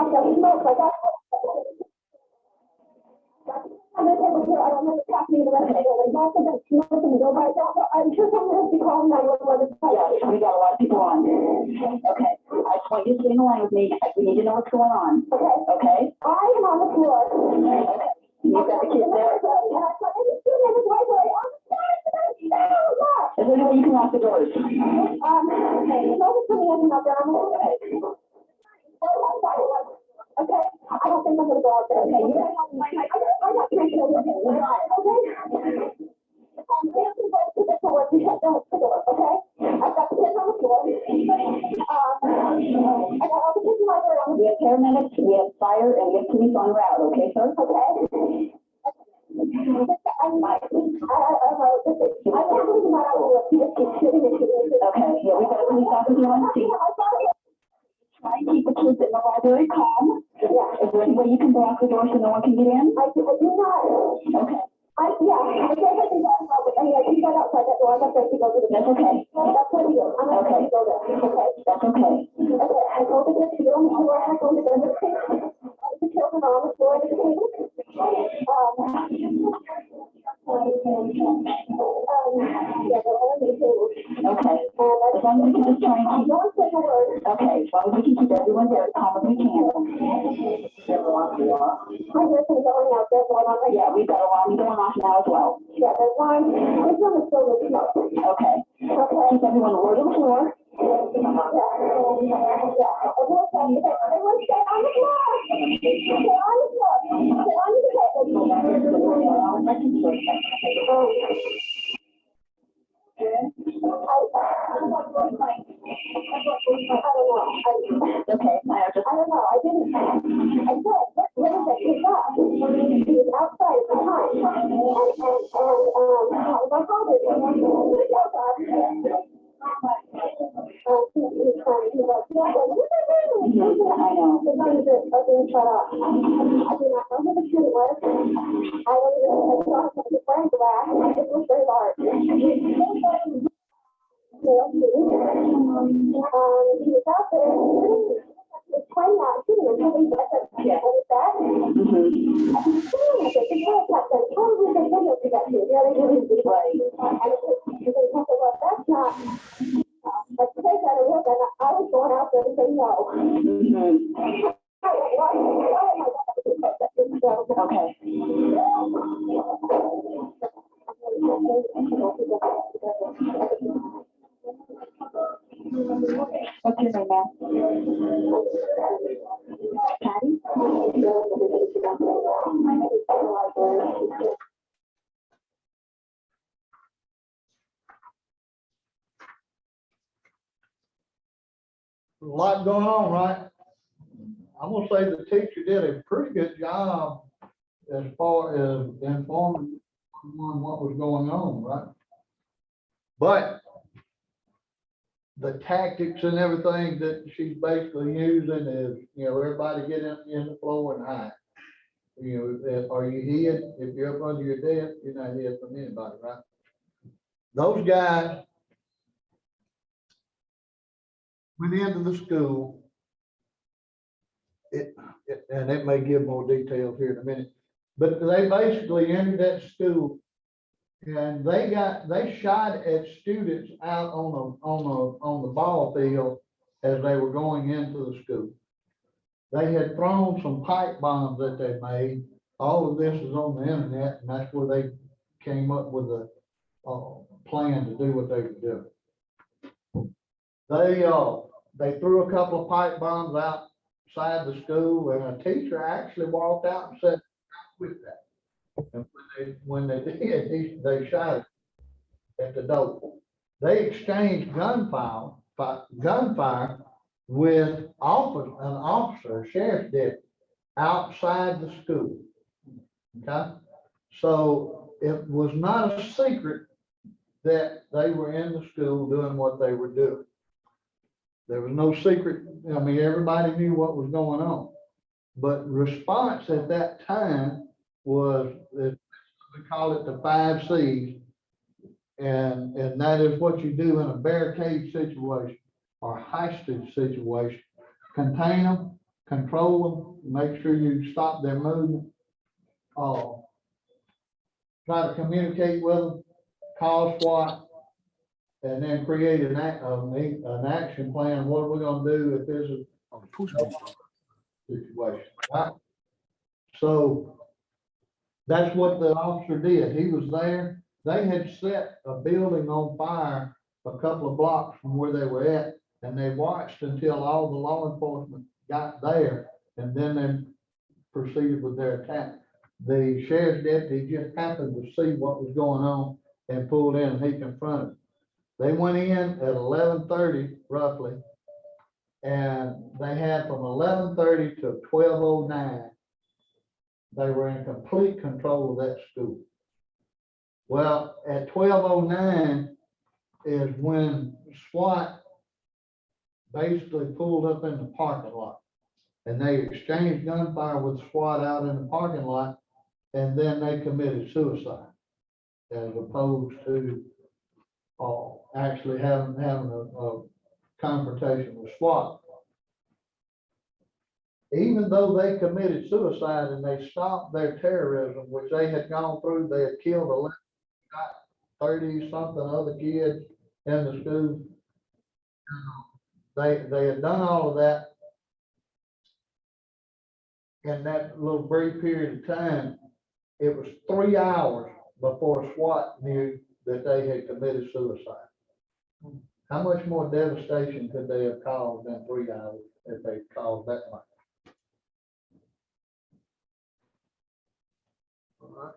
smoke, like that. I'm going to take here. I don't know what's happening to the rest of the building. Doctor, that's nothing to go by. I'm sure someone has to call 911. Yeah, we got a lot of people on. Okay. I just want you to stay in the line with me. We need to know what's going on. Okay. Okay? I am on the floor. Okay. You've got the kids there. And I saw every student in the library. I'm sorry. Is there any way you can lock the doors? Okay. Nobody's coming in and out there. I'm okay. Okay, I don't think I'm gonna go out there. Okay, you don't have my, I got drinking over here. Okay? Nancy goes to the door to shut down the door, okay? I've got the kids on the floor. I got all the kids in my room. We have paramedics, we have fire, and we have police on route, okay, sir? Okay. Okay, yeah, we've got a police officer on scene. Try and keep the kids in the library calm. Yeah. Is there any way you can block the door so no one can get in? I do not. Okay. I guess I can go outside, but anyway, you got outside that door. I'm not going to go to the. That's okay. That's what you do. I'm not going to go there. Okay. That's okay. Okay. I go to the children on the floor. I go to the children on the floor. Yeah, they're all in the table. Okay. As long as we can just try and keep. Don't say a word. Okay. As long as we can keep everyone there as calm as we can. I hear some going out there going on. Yeah, we've got alarm going off now as well. Yeah, there's one. This one is still with smoke. Okay. Okay. Keep everyone lower to the floor. Yeah. Everyone stay on the floor. Stay on the floor. Stay on the Okay, I don't know. I didn't. I said, what is it? He's up. He's outside at the time. My father I know. The things that are being shut off. I do not know who the shooter was. I don't even know if I saw him wearing glass. It was very large. He was out there playing out shooting until he got that. What is that? Well, that's not. Let's take that a look, and I was going out there to say no. Okay. What's your name, ma'am? Patty? A lot going on, right? I'm gonna say the teacher did a pretty good job as far as informing on what was going on, right? But the tactics and everything that she's basically using is, everybody get in the floor and hide. Are you hid? If you're up under your desk, you're not hid from anybody, right? Those guys went into the school. And it may give more details here in a minute, but they basically entered that school and they shot at students out on the ball field as they were going into the school. They had thrown some pipe bombs that they made. All of this is on the internet, and that's where they came up with a plan to do what they would do. They threw a couple of pipe bombs outside the school, and a teacher actually walked out and said, "With that." And when they did, they shot it at the door. They exchanged gunfire with an officer, sheriff's deputy, outside the school. Okay, so it was not a secret that they were in the school doing what they were doing. There was no secret. I mean, everybody knew what was going on. But response at that time was, we call it the 5 C's. And that is what you do in a barricade situation or hostage situation. Contain them, control them, make sure you stop their movement. Try to communicate with them, call SWAT, and then create an action plan. What are we gonna do if this is situation, right? So that's what the officer did. He was there. They had set a building on fire a couple of blocks from where they were at, and they watched until all the law enforcement got there, and then they proceeded with their attack. The sheriff's deputy just happened to see what was going on and pulled in, and he confronted them. They went in at 11:30 roughly, and they had from 11:30 to 12:09. They were in complete control of that school. Well, at 12:09 is when SWAT basically pulled up in the parking lot. And they exchanged gunfire with SWAT out in the parking lot, and then they committed suicide as opposed to actually having a confrontation with SWAT. Even though they committed suicide and they stopped their terrorism, which they had gone through, they had killed 11, 30 something other kids in the school. They had done all of that in that little brief period of time. It was 3 hours before SWAT knew that they had committed suicide. How much more devastation could they have caused in 3 hours if they caused that much? All right.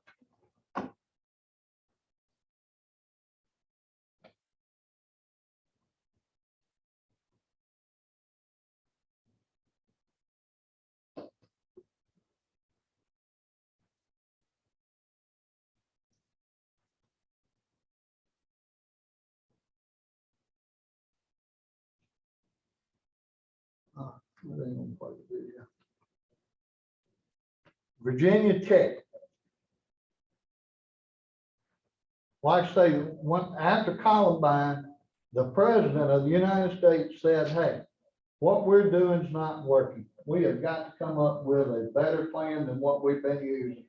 They ain't gonna play the video. Virginia Tech. Like I say, after Columbine, the president of the United States said, hey, what we're doing is not working. We have got to come up with a better plan than what we've been using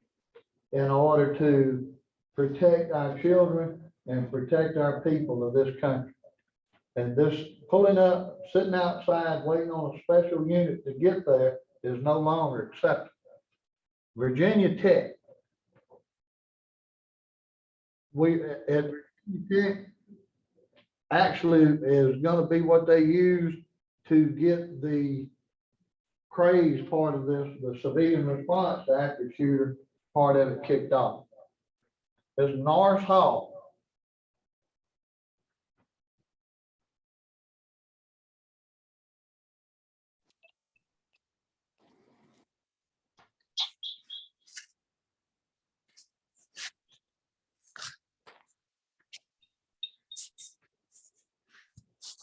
in order to protect our children and protect our people of this country. And this pulling up, sitting outside, waiting on a special unit to get there is no longer acceptable. Virginia Tech. At Virginia Tech actually is going to be what they use to get the craze part of this, the civilian response to active shooter part of it kicked off. It's Norris Hall.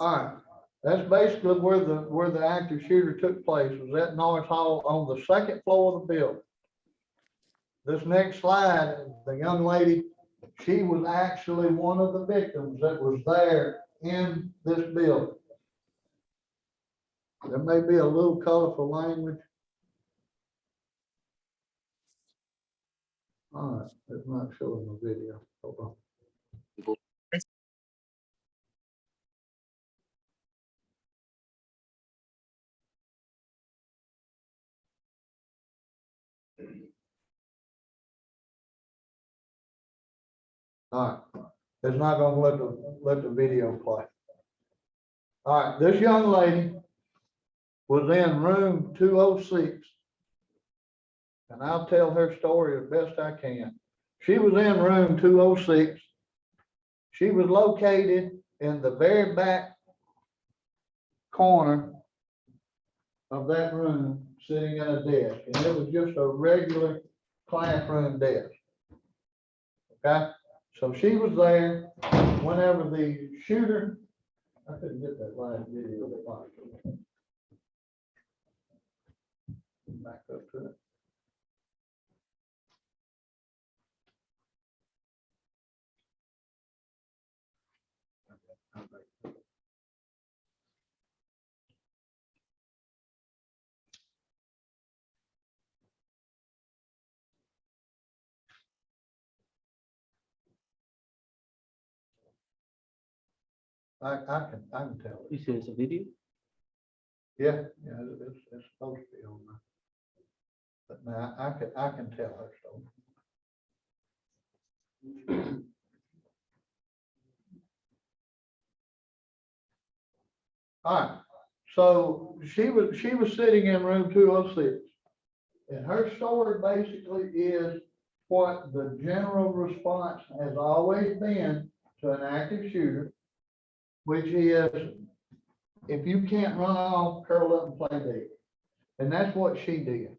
All right, that's basically where the active shooter took place, was at Norris Hall on the second floor of the building. This next slide, the young lady, she was actually one of the victims that was there in this building. There may be a little colorful language. All right, it's not showing the video. Hold on. All right, it's not gonna let the video play. All right, this young lady was in room 206, and I'll tell her story as best I can. She was in room 206. She was located in the very back corner of that room, sitting at a desk, and it was just a regular classroom desk. Okay, so she was there whenever the shooter, I couldn't get that live video. Back up to it. I can tell it. You said it's a video? Yeah, it's supposed to be on there. But now I can tell her story. All right, so she was sitting in room 206. And her story basically is what the general response has always been to an active shooter, which is if you can't run off, curl up and play dead. And that's what she did.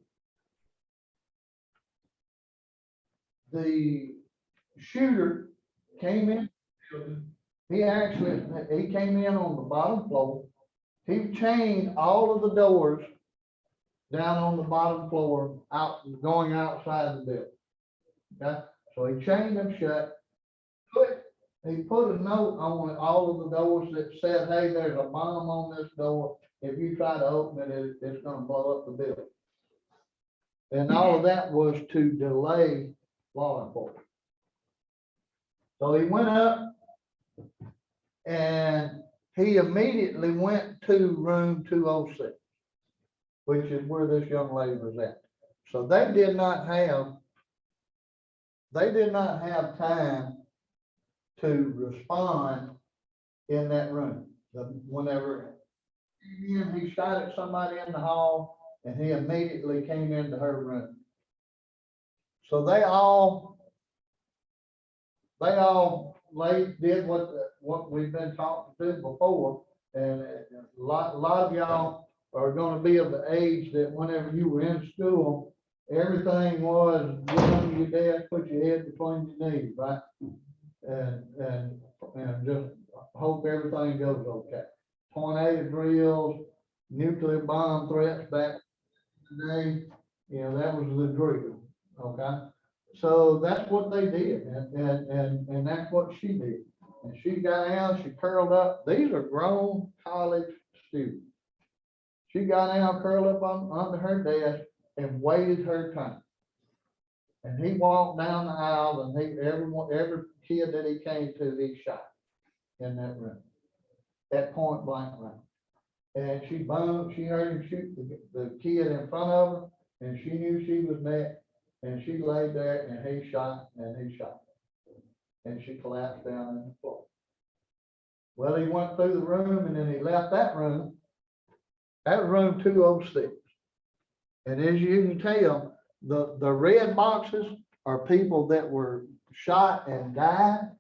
The shooter came in, he came in on the bottom floor. He chained all of the doors down on the bottom floor, going outside the building. Okay, so he chained them shut. He put a note on all of the doors that said, hey, there's a bomb on this door. If you try to open it, it's gonna blow up the building. And all of that was to delay law enforcement. So he went up and he immediately went to room 206, which is where this young lady was at. So they did not have time to respond in that room. Whenever he shot at somebody in the hall and he immediately came into her room. So they all did what we've been talking to before. And a lot of y'all are gonna be of the age that whenever you were in school, everything was get under your desk, put your head between your knees, right? And just hope everything goes okay. Tornado drills, nuclear bomb threats back today, that was the drill, okay? So that's what they did, and that's what she did. And she got down, she curled up. These are grown college students. She got down, curled up under her desk and waited her turn. And he walked down the aisle and every kid that he came to, he shot in that room, at point blank range. And she heard him shoot the kid in front of her, and she knew she was next, and she laid there and he shot. And she collapsed down on the floor. Well, he went through the room and then he left that room. That was room 206. And as you can tell, the red boxes are people that were shot and died.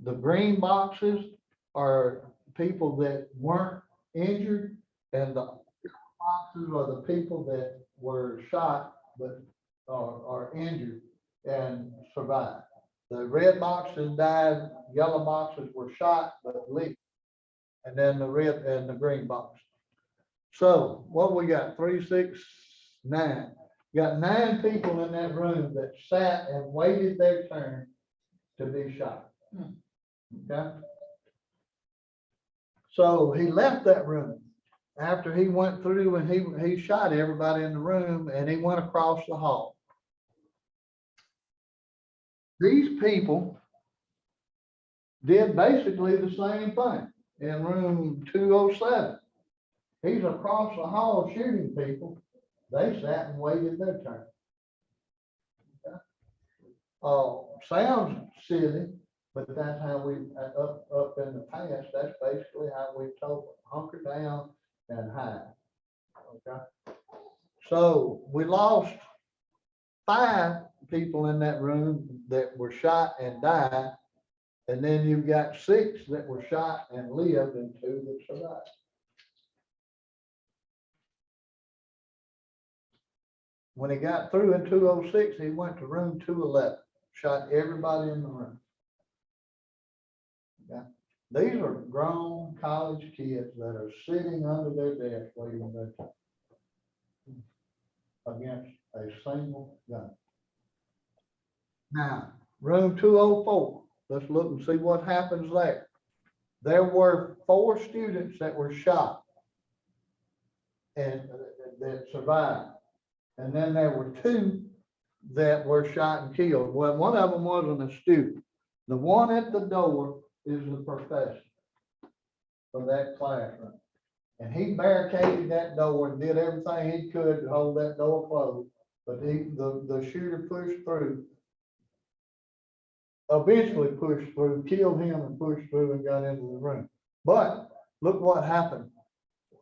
The green boxes are people that weren't injured, and the boxes are the people that were shot but are injured and survived. The red boxes died, yellow boxes were shot but lived, and then the red and the green box. So what we got? 3, 6, 9. Got 9 people in that room that sat and waited their turn to be shot. Okay. So he left that room after he went through and he shot everybody in the room, and he went across the hall. These people did basically the same thing in room 207. He's across the hall shooting people. They sat and waited their turn. Okay. Sounds silly, but that's how we, up in the past, that's basically how we told them, hunker down and hide. Okay. So we lost 5 people in that room that were shot and died. And then you've got 6 that were shot and lived and 2 that survived. When he got through in 206, he went to room 211, shot everybody in the room. Okay. These are grown college kids that are sitting under their desk waiting their turn against a single gun. Now, room 204, let's look and see what happens there. There were 4 students that were shot and that survived. And then there were 2 that were shot and killed. Well, one of them wasn't a student. The one at the door is the professor. for that classroom. And he barricaded that door and did everything he could to hold that door closed. But the shooter pushed through, eventually pushed through, killed him and pushed through and got into the room. But look what happened.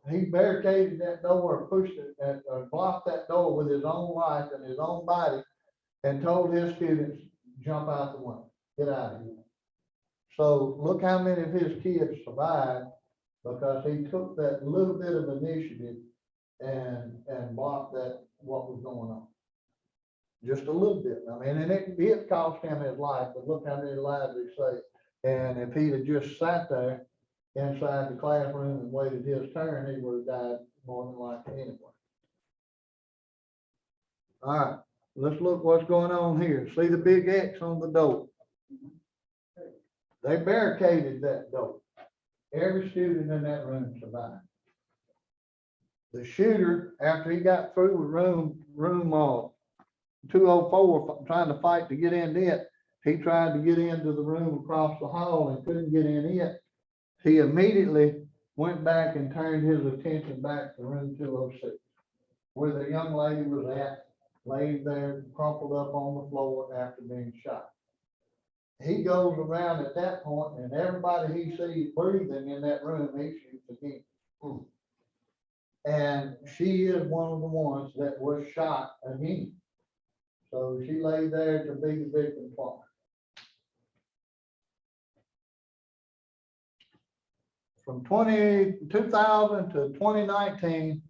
He barricaded that door, pushed it, and blocked that door with his own life and his own body, and told his students, jump out the window, get out of here. So look how many of his kids survived, because he took that little bit of initiative and blocked that, what was going on. Just a little bit. I mean, and it cost him his life, but look how many lives he saved. And if he'd have just sat there inside the classroom and waited his turn, he would have died more than likely anyway. All right, let's look what's going on here. See the big X on the door? They barricaded that door. Every student in that room survived. The shooter, after he got through with room 204, trying to fight to get in it, he tried to get into the room across the hall and couldn't get in it. He immediately went back and turned his attention back to room 206, where the young lady was at, laid there, crumpled up on the floor after being shot. He goes around at that point, and everybody he sees breathing in that room, he shoots again. And she is one of the ones that was shot again. So she lay there to be the victim twice. From 2000 to 2019,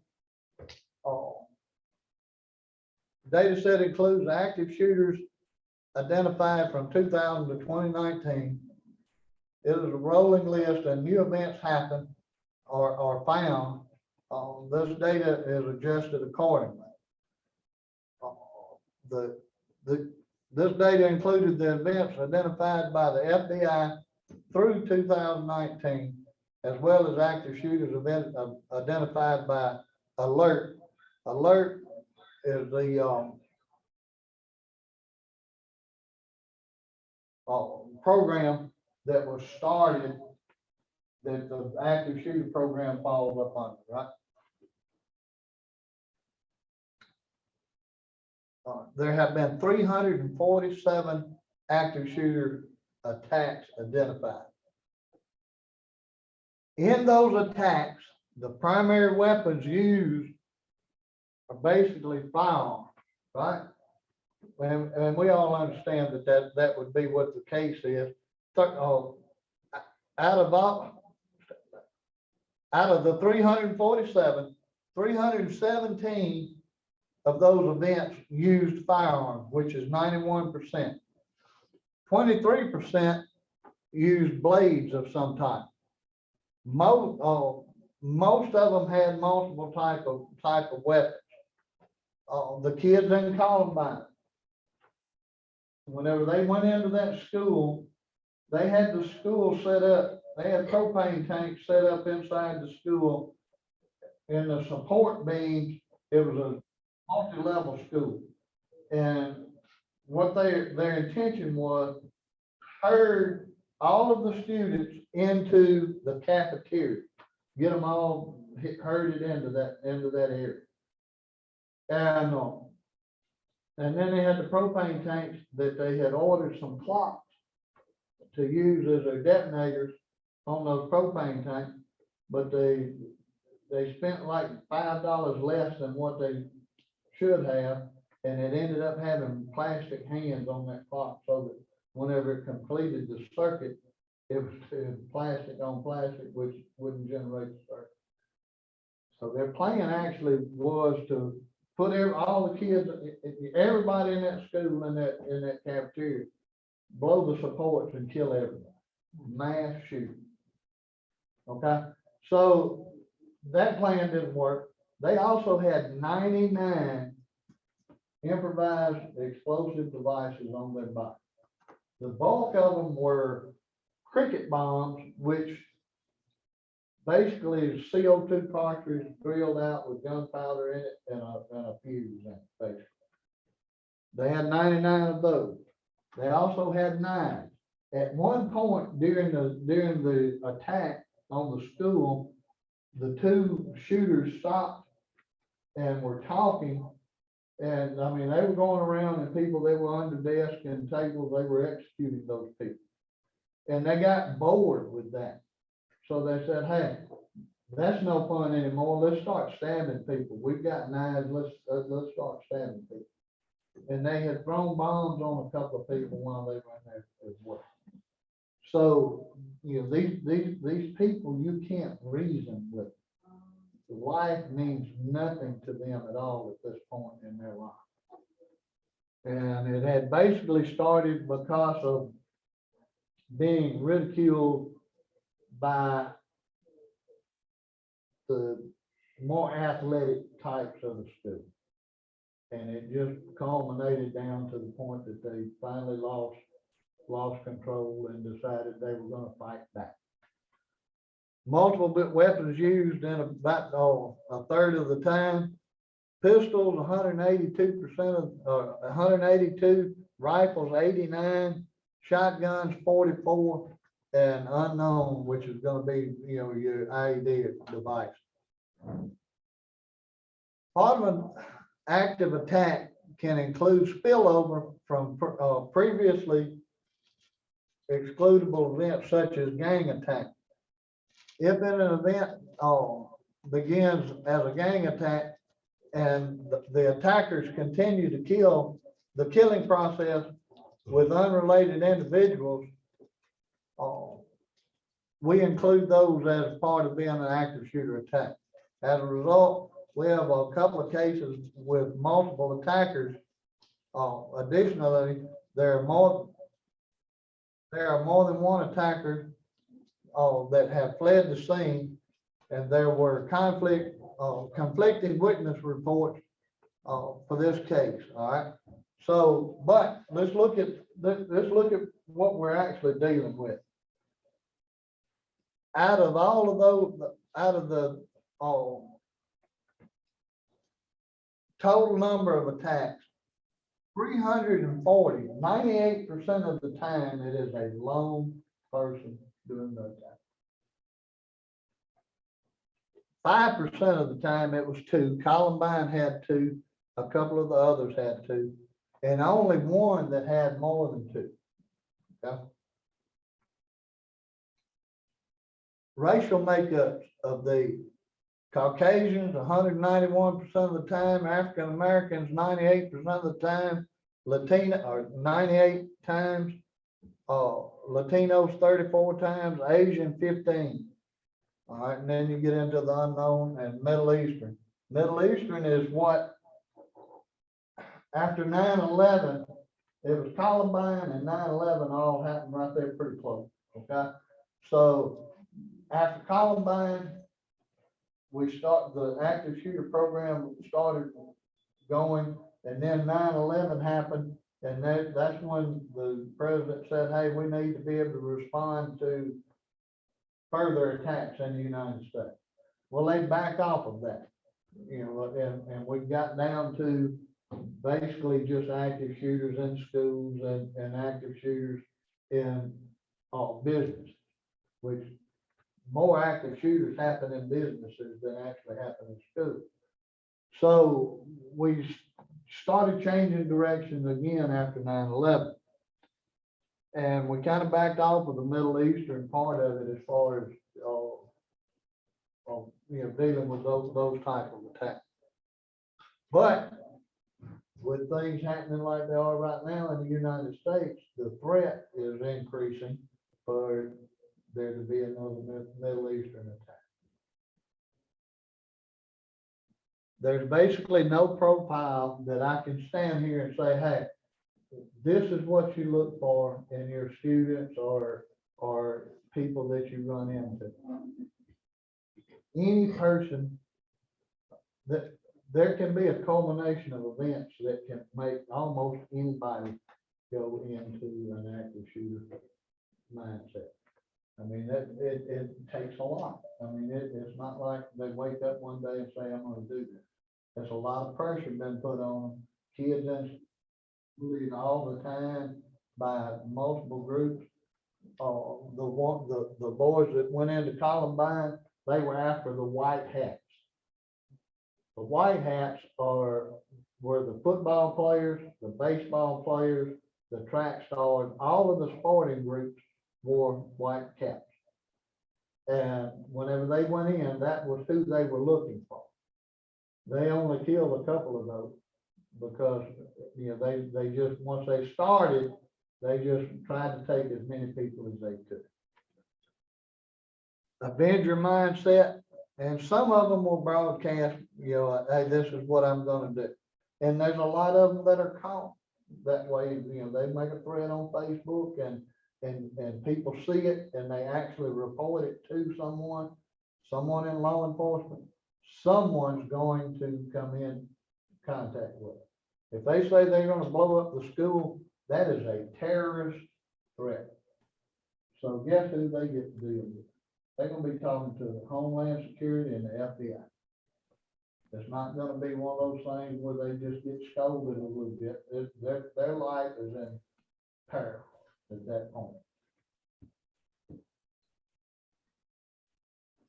data set includes active shooters identified from 2000 to 2019. It is a rolling list, and new events happen or are found. This data is adjusted accordingly. This data included the events identified by the FBI through 2019, as well as active shooters identified by Alert. Alert is the program that was started, that the active shooter program falls up under, right? There have been 347 active shooter attacks identified. In those attacks, the primary weapons used are basically firearms, right? And we all understand that would be what the case is. Out of the 347, 317 of those events used firearms, which is 91%. 23% used blades of some type. Most of them had multiple type of weapons. The kids in Columbine, whenever they went into that school, they had the school set up. They had propane tanks set up inside the school. In the support beams, it was a multi-level school, and what their intention was, herd all of the students into the cafeteria, get them all herded into that area, and then they had the propane tanks that they had ordered some clocks to use as their detonators on those propane tanks, but they spent like $5 less than what they should have, and it ended up having plastic hands on that clock, so that whenever it completed the circuit, it was plastic on plastic, which wouldn't generate the circuit. So their plan actually was to put all the kids, everybody in that school, in that cafeteria, blow the supports and kill everybody. Mass shooting. Okay, so that plan didn't work. They also had 99 improvised explosive devices on their body. The bulk of them were cricket bombs, which basically is CO2 cartridge drilled out with gunpowder in it and a fuse in it, basically. They had 99 of those. They also had 9. At one point during the attack, on the school, the two shooters stopped and were talking. And I mean, they were going around and people, they were under desks and tables, they were executing those people. And they got bored with that. So they said, hey, that's no fun anymore. Let's start stabbing people. We've got knives. Let's start stabbing people. And they had thrown bombs on a couple of people while they were in there as well. So, you know, these people, you can't reason with. Life means nothing to them at all at this point in their life. And it had basically started because of being ridiculed by the more athletic types of the school. And it just culminated down to the point that they finally lost control and decided they were going to fight back. Multiple weapons used in about a third of the time. Pistols, 182% of, 182, rifles, 89, shotguns, 44, and unknown, which is going to be, you know, your IED device. Part of an active attack can include spillover from previously excludable events such as gang attack. If an event begins as a gang attack and the attackers continue to kill, the killing process with unrelated individuals, we include those as part of being an active shooter attack. As a result, we have a couple of cases with multiple attackers. Additionally, there are more than one attacker that have fled the scene, and there were conflicting witness reports for this case. All right. So, but let's look at what we're actually dealing with. Out of all of those, out of the total number of attacks, 340, 98% of the time, it is a lone person doing the attack. 5% of the time it was two. Columbine had two, a couple of the others had two, and only one that had more than two. Okay. Racial makeups of the Caucasians, 191% of the time, African Americans, 98% of the time, Latina, or 98 times, Latinos 34 times, Asian 15. All right, and then you get into the unknown and Middle Eastern. Middle Eastern is what, after 9/11, it was Columbine and 9/11 all happened right there pretty close, okay? So after Columbine, the active shooter program started going, and then 9/11 happened, and that's when the president said, hey, we need to be able to respond to further attacks in the United States. Well, they backed off of that, you know, and we got down to basically just active shooters in schools and active shooters in business, which more active shooters happen in businesses than actually happen in schools. So we started changing directions again after 9/11. And we kind of backed off of the Middle Eastern part of it as far as, you know, dealing with those type of attacks. But with things happening like they are right now in the United States, the threat is increasing for there to be another Middle Eastern attack. There's basically no profile that I can stand here and say, hey, this is what you look for in your students or people that you run into. Any person that there can be a culmination of events that can make almost anybody go into an active shooter mindset. I mean, it takes a lot. I mean, it's not like they wake up one day and say, I'm going to do this. There's a lot of pressure been put on them. Kids in all the time by multiple groups. the boys that went into Columbine, they were after the white hats. The white hats were the football players, the baseball players, the track stars, all of the sporting groups wore white caps. And whenever they went in, that was who they were looking for. They only killed a couple of those because, they just, once they started, they just tried to take as many people as they could. Avenger mindset, and some of them will broadcast, hey, this is what I'm gonna do. And there's a lot of them that are caught that way, they make a thread on Facebook and people see it and they actually report it to someone in law enforcement. Someone's going to come in contact with it. If they say they're gonna blow up the school, that is a terrorist threat. So guess who they get to deal with? They're gonna be talking to the Homeland Security and the FBI. It's not gonna be one of those things where they just get scolded a little bit. Their life is in peril at that point.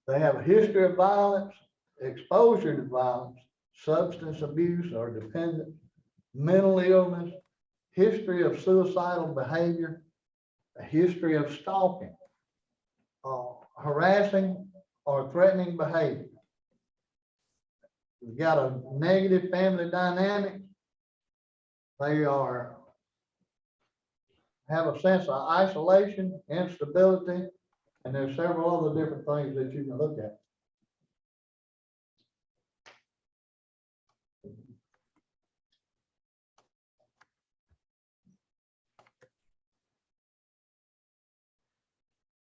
They have a history of violence, exposure to violence, substance abuse or dependence, mental illness, history of suicidal behavior, a history of stalking, harassing or threatening behavior. We've got a negative family dynamic. They have a sense of isolation, instability, and there's several other different things that you can look at.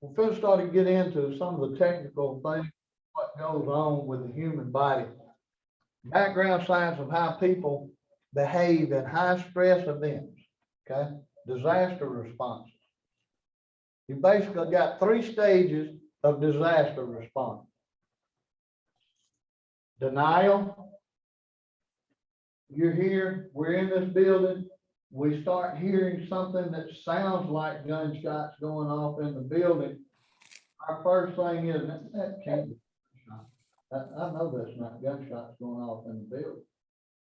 We'll first start to get into some of the technical things, what goes on with the human body. Background science of how people behave in high stress events, okay? Disaster responses. You basically got 3 stages of disaster response. Denial. You're here, we're in this building, we start hearing something that sounds like gunshots going off in the building. Our first thing is, that can't be gunshot. I know that's not gunshots going off in the building.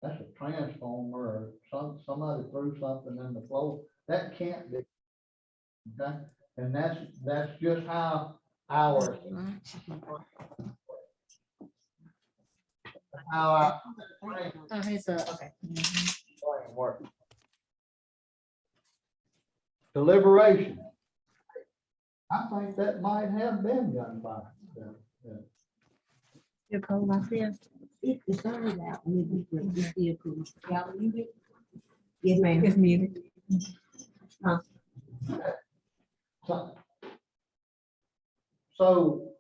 That's a transformer or somebody threw something in the floor. That can't be. Okay, and that's just how our Okay. brain works. Deliberation. I think that might have been gunfire. You're cold myself. It's the third out, maybe it's still cool. Y'all muted? Yes, ma'am. It's muted. So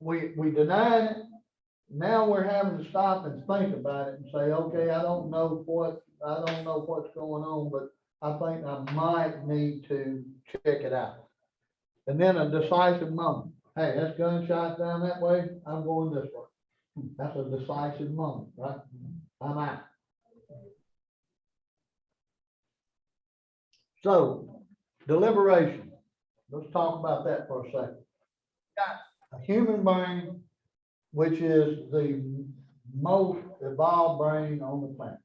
we deny it. Now we're having to stop and think about it and say, okay, I don't know what's going on, but I think I might need to check it out. And then a decisive moment. Hey, that's gunshot down that way. I'm going this way. That's a decisive moment, right? I'm out. So, deliberation. Let's talk about that for a second. Got a human brain, which is the most evolved brain on the planet.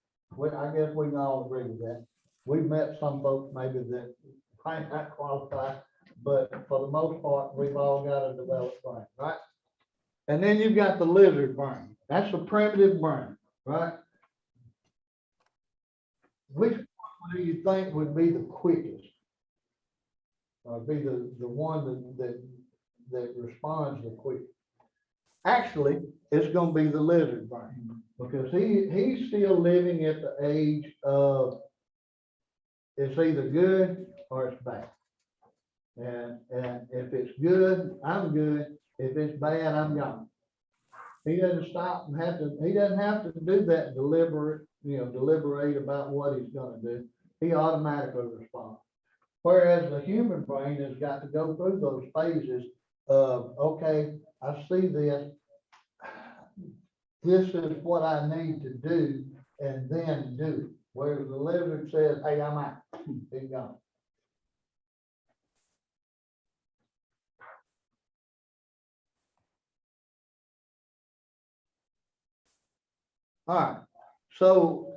I guess we can all agree with that. We've met some folks maybe that might not qualify, but for the most part, we've all got a developed brain, right? And then you've got the lizard brain. That's the primitive brain, right? Which one do you think would be the quickest? Or be the one that responds the quickest? Actually, it's going to be the lizard brain, because he's still living at the age of it's either good or it's bad. And if it's good, I'm good. If it's bad, I'm gone. He doesn't stop and he doesn't have to do that deliberate about what he's going to do. He automatically responds. Whereas the human brain has got to go through those phases of, okay, I see this. This is what I need to do, and then do it. Whereas the lizard says, hey, I'm out. He's gone. All right, so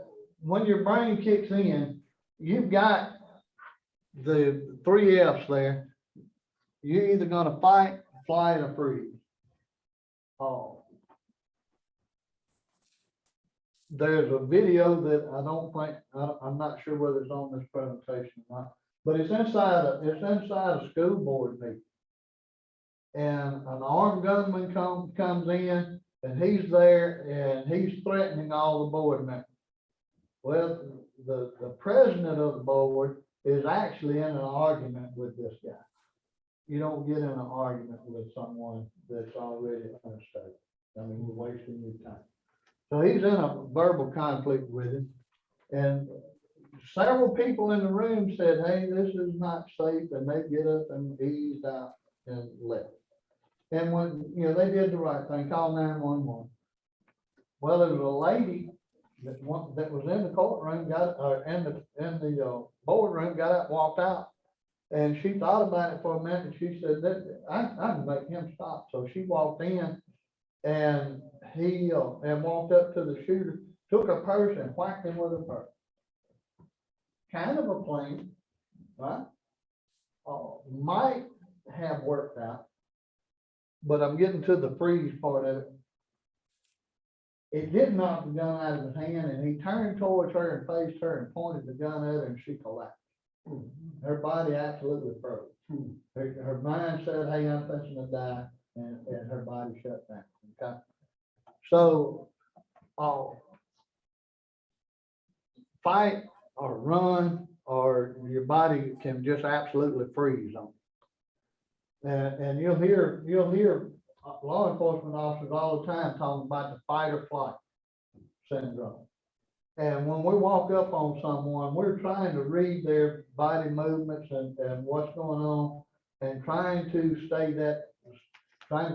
when your brain kicks in, you've got the 3 F's there. You're either gonna fight, flight, or freeze. Oh. There's a video that I don't think, I'm not sure whether it's on this presentation or not, but it's inside a school board meeting. And an armed gunman comes in and he's there and he's threatening all the board members. Well, the president of the board is actually in an argument with this guy. You don't get in an argument with someone that's already unstable. I mean, you're wasting your time. So he's in a verbal conflict with him. And several people in the room said, hey, this is not safe. And they get up and eased out and left. And when, they did the right thing, called 911. Well, there was a lady that was in the courtroom, in the boardroom, got up, walked out. And she thought about it for a minute. And she said, I can make him stop. So she walked in and he walked up to the shooter, took a purse and whacked him with a purse. Kind of a plan, right? Might have worked out, but I'm getting to the freeze part of it. It did knock the gun out of his hand, and he turned towards her and faced her and pointed the gun at her, and she collapsed. Her body absolutely froze. Her mind said, hey, I'm fixing to die, and her body shut down. Okay. So, fight or run, or your body can just absolutely freeze on. And you'll hear law enforcement officers all the time talking about the fight or flight syndrome. And when we walk up on someone, we're trying to read their body movements and what's going on, and trying to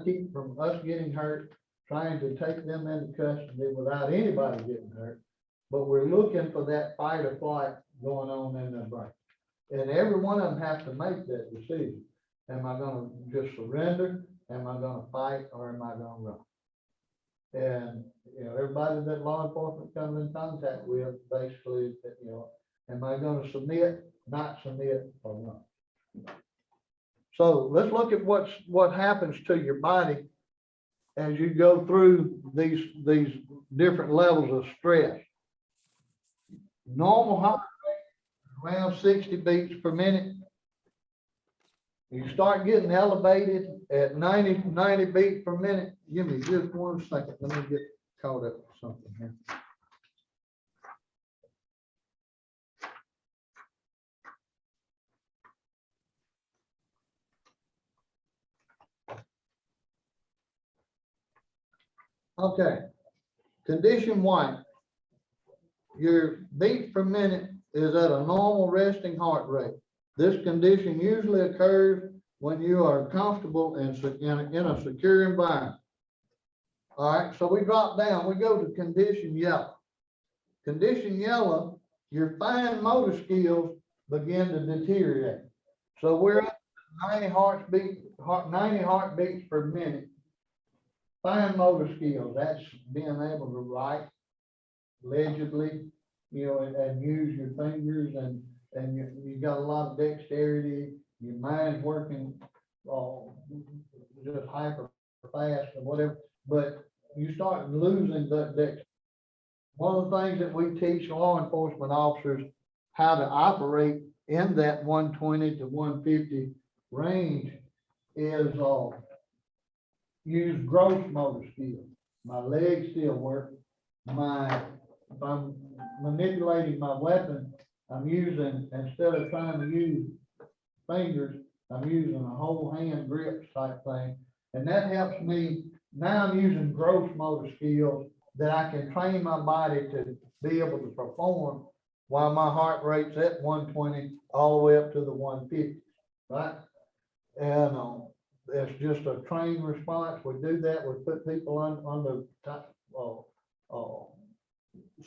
keep from us getting hurt, trying to take them into custody without anybody getting hurt. But we're looking for that fight or flight going on in their brain. And every one of them has to make that decision. Am I gonna just surrender? Am I gonna fight, or am I gonna run? And, everybody that law enforcement comes in contact with, basically, am I gonna submit, not submit, or run? So let's look at what happens to your body as you go through these different levels of stress. Normal heart rate, around 60 beats per minute. You start getting elevated at 90 beats per minute. Give me just 1 second. Let me get caught up with something here. Okay. Condition 1. Your beats per minute is at a normal resting heart rate. This condition usually occurs when you are comfortable in a secure environment. All right, so we drop down, we go to condition yellow. Condition yellow, your fine motor skills begin to deteriorate. So we're at 90 heartbeats per minute. Fine motor skills, that's being able to write legibly, and use your fingers, and you got a lot of dexterity. Your mind's working just hyper fast or whatever, but you start losing that dexterity. One of the things that we teach law enforcement officers how to operate in that 120 to 150 range is use gross motor skills. My legs still work. If I'm manipulating my weapon, I'm using, instead of trying to use fingers, I'm using a whole hand grip type thing. And that helps me. Now I'm using gross motor skills that I can train my body to be able to perform while my heart rate's at 120 all the way up to the 150, right? And it's just a trained response. We do that. We put people under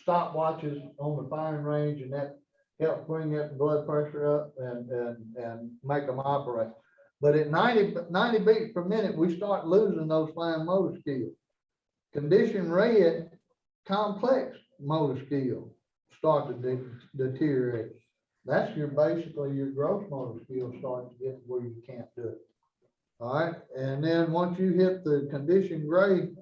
stopwatches on the firing range, and that helps bring that blood pressure up and make them operate. But at 90 beats per minute, we start losing those fine motor skills. Condition red complex motor skills start to deteriorate. That's basically your gross motor skills start to get where you can't do it. All right, and then once you hit the condition grade,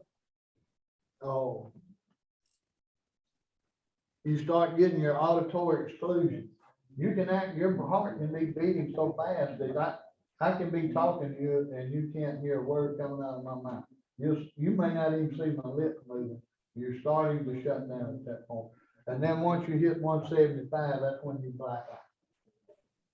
you start getting your auditory exclusion. You can your heart can be beating so fast that I can be talking to you and you can't hear a word coming out of my mouth. You may not even see my lips moving. You're starting to shut down at that point. And then once you hit 175, that's when you black out.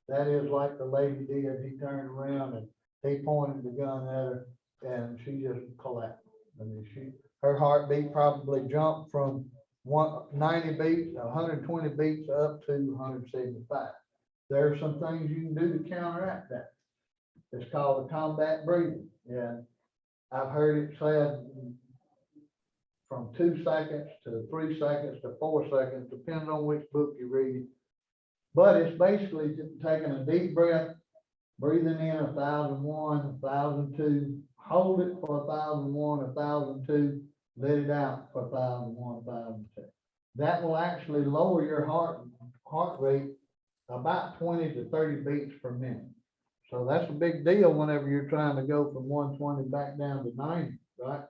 That is like the lady did. He turned around and he pointed the gun at her and she just collapsed. I mean, her heartbeat probably jumped from 90 beats, 120 beats up to 175. There are some things you can do to counteract that. It's called the combat breathing. And I've heard it said from 2 seconds to 3 seconds to 4 seconds, depending on which book you read. But it's basically just taking a deep breath, breathing in 1,001, 1,002, hold it for 1,001, 1,002, let it out for 1,001, 1,002. That will actually lower your heart rate about 20 to 30 beats per minute. So that's a big deal whenever you're trying to go from 120 back down to 90, right?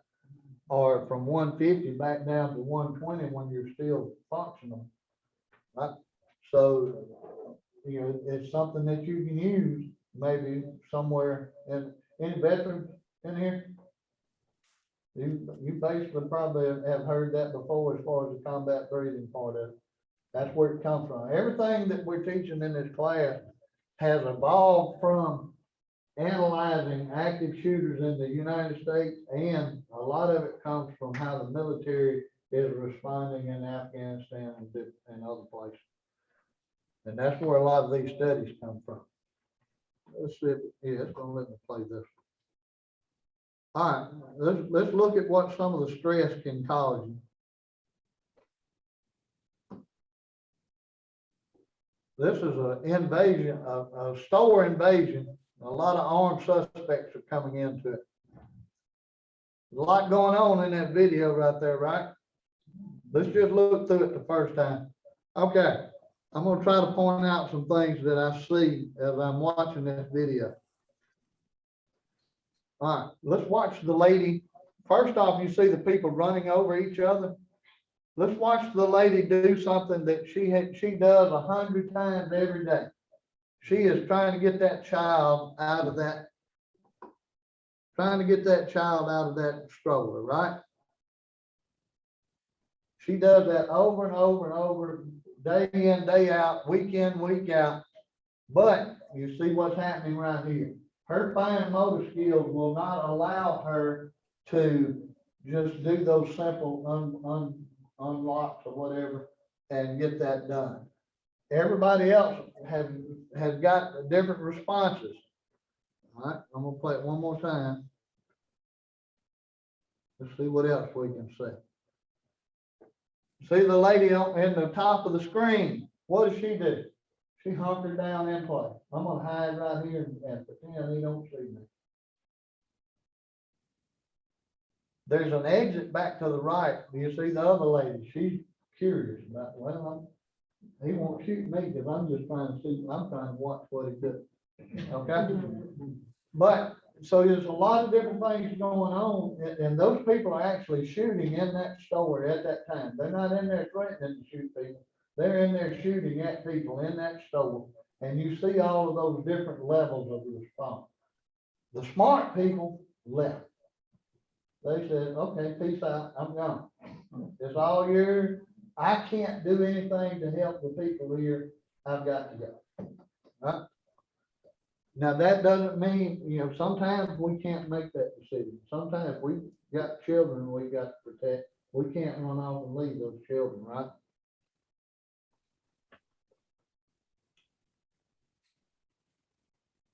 Or from 150 back down to 120 when you're still functional, right? So, you know, it's something that you can use maybe somewhere. And any veterans in here? You basically probably have heard that before as far as the combat breathing part of it. That's where it comes from. Everything that we're teaching in this class has evolved from analyzing active shooters in the United States, and a lot of it comes from how the military is responding in Afghanistan and other places. And that's where a lot of these studies come from. Let's see if, yeah, it's gonna let me play this. All right, let's look at what some of the stress can cause you. This is an invasion, a store invasion. A lot of armed suspects are coming into it. There's a lot going on in that video right there, right? Let's just look through it the first time. Okay, I'm gonna try to point out some things that I see as I'm watching this video. All right, let's watch the lady. First off, you see the people running over each other. Let's watch the lady do something that she does 100 times every day. She is trying to get that child out of that, stroller, right? She does that over and over and over, day in, day out, week in, week out. But you see what's happening right here. Her fine motor skills will not allow her to just do those simple unlocks or whatever and get that done. Everybody else has got different responses. All right, I'm gonna play it one more time. Let's see what else we can see. See the lady in the top of the screen. What does she do? She hunkered down in place. I'm gonna hide right here and pretend he don't see me. There's an exit back to the right. Do you see the other lady? She's curious about, well, he won't shoot me because I'm just trying to see, I'm trying to watch what he does. Okay? But, so there's a lot of different things going on, and those people are actually shooting in that store at that time. They're not in there threatening to shoot people. They're in there shooting at people in that store, and you see all of those different levels of response. The smart people left. They said, okay, peace out, I'm gone. It's all yours. I can't do anything to help the people here. I've got to go. Right? Now, that doesn't mean, you know, sometimes we can't make that decision. Sometimes we've got children we got to protect. We can't run off and leave those children, right?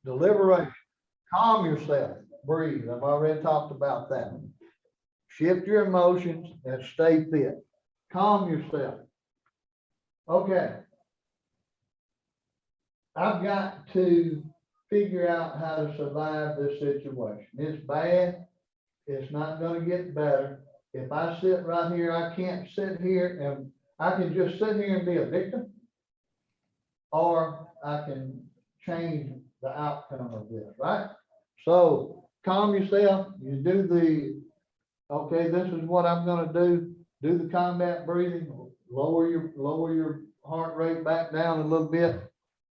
Deliberation. Calm yourself. Breathe. I've already talked about that. Shift your emotions and stay fit. Calm yourself. Okay. I've got to figure out how to survive this situation. It's bad. It's not going to get better. If I sit right here, I can't sit here and I can just sit here and be a victim. Or I can change the outcome of this, right? So calm yourself, you do okay, this is what I'm gonna do the combat breathing, lower your heart rate back down a little bit,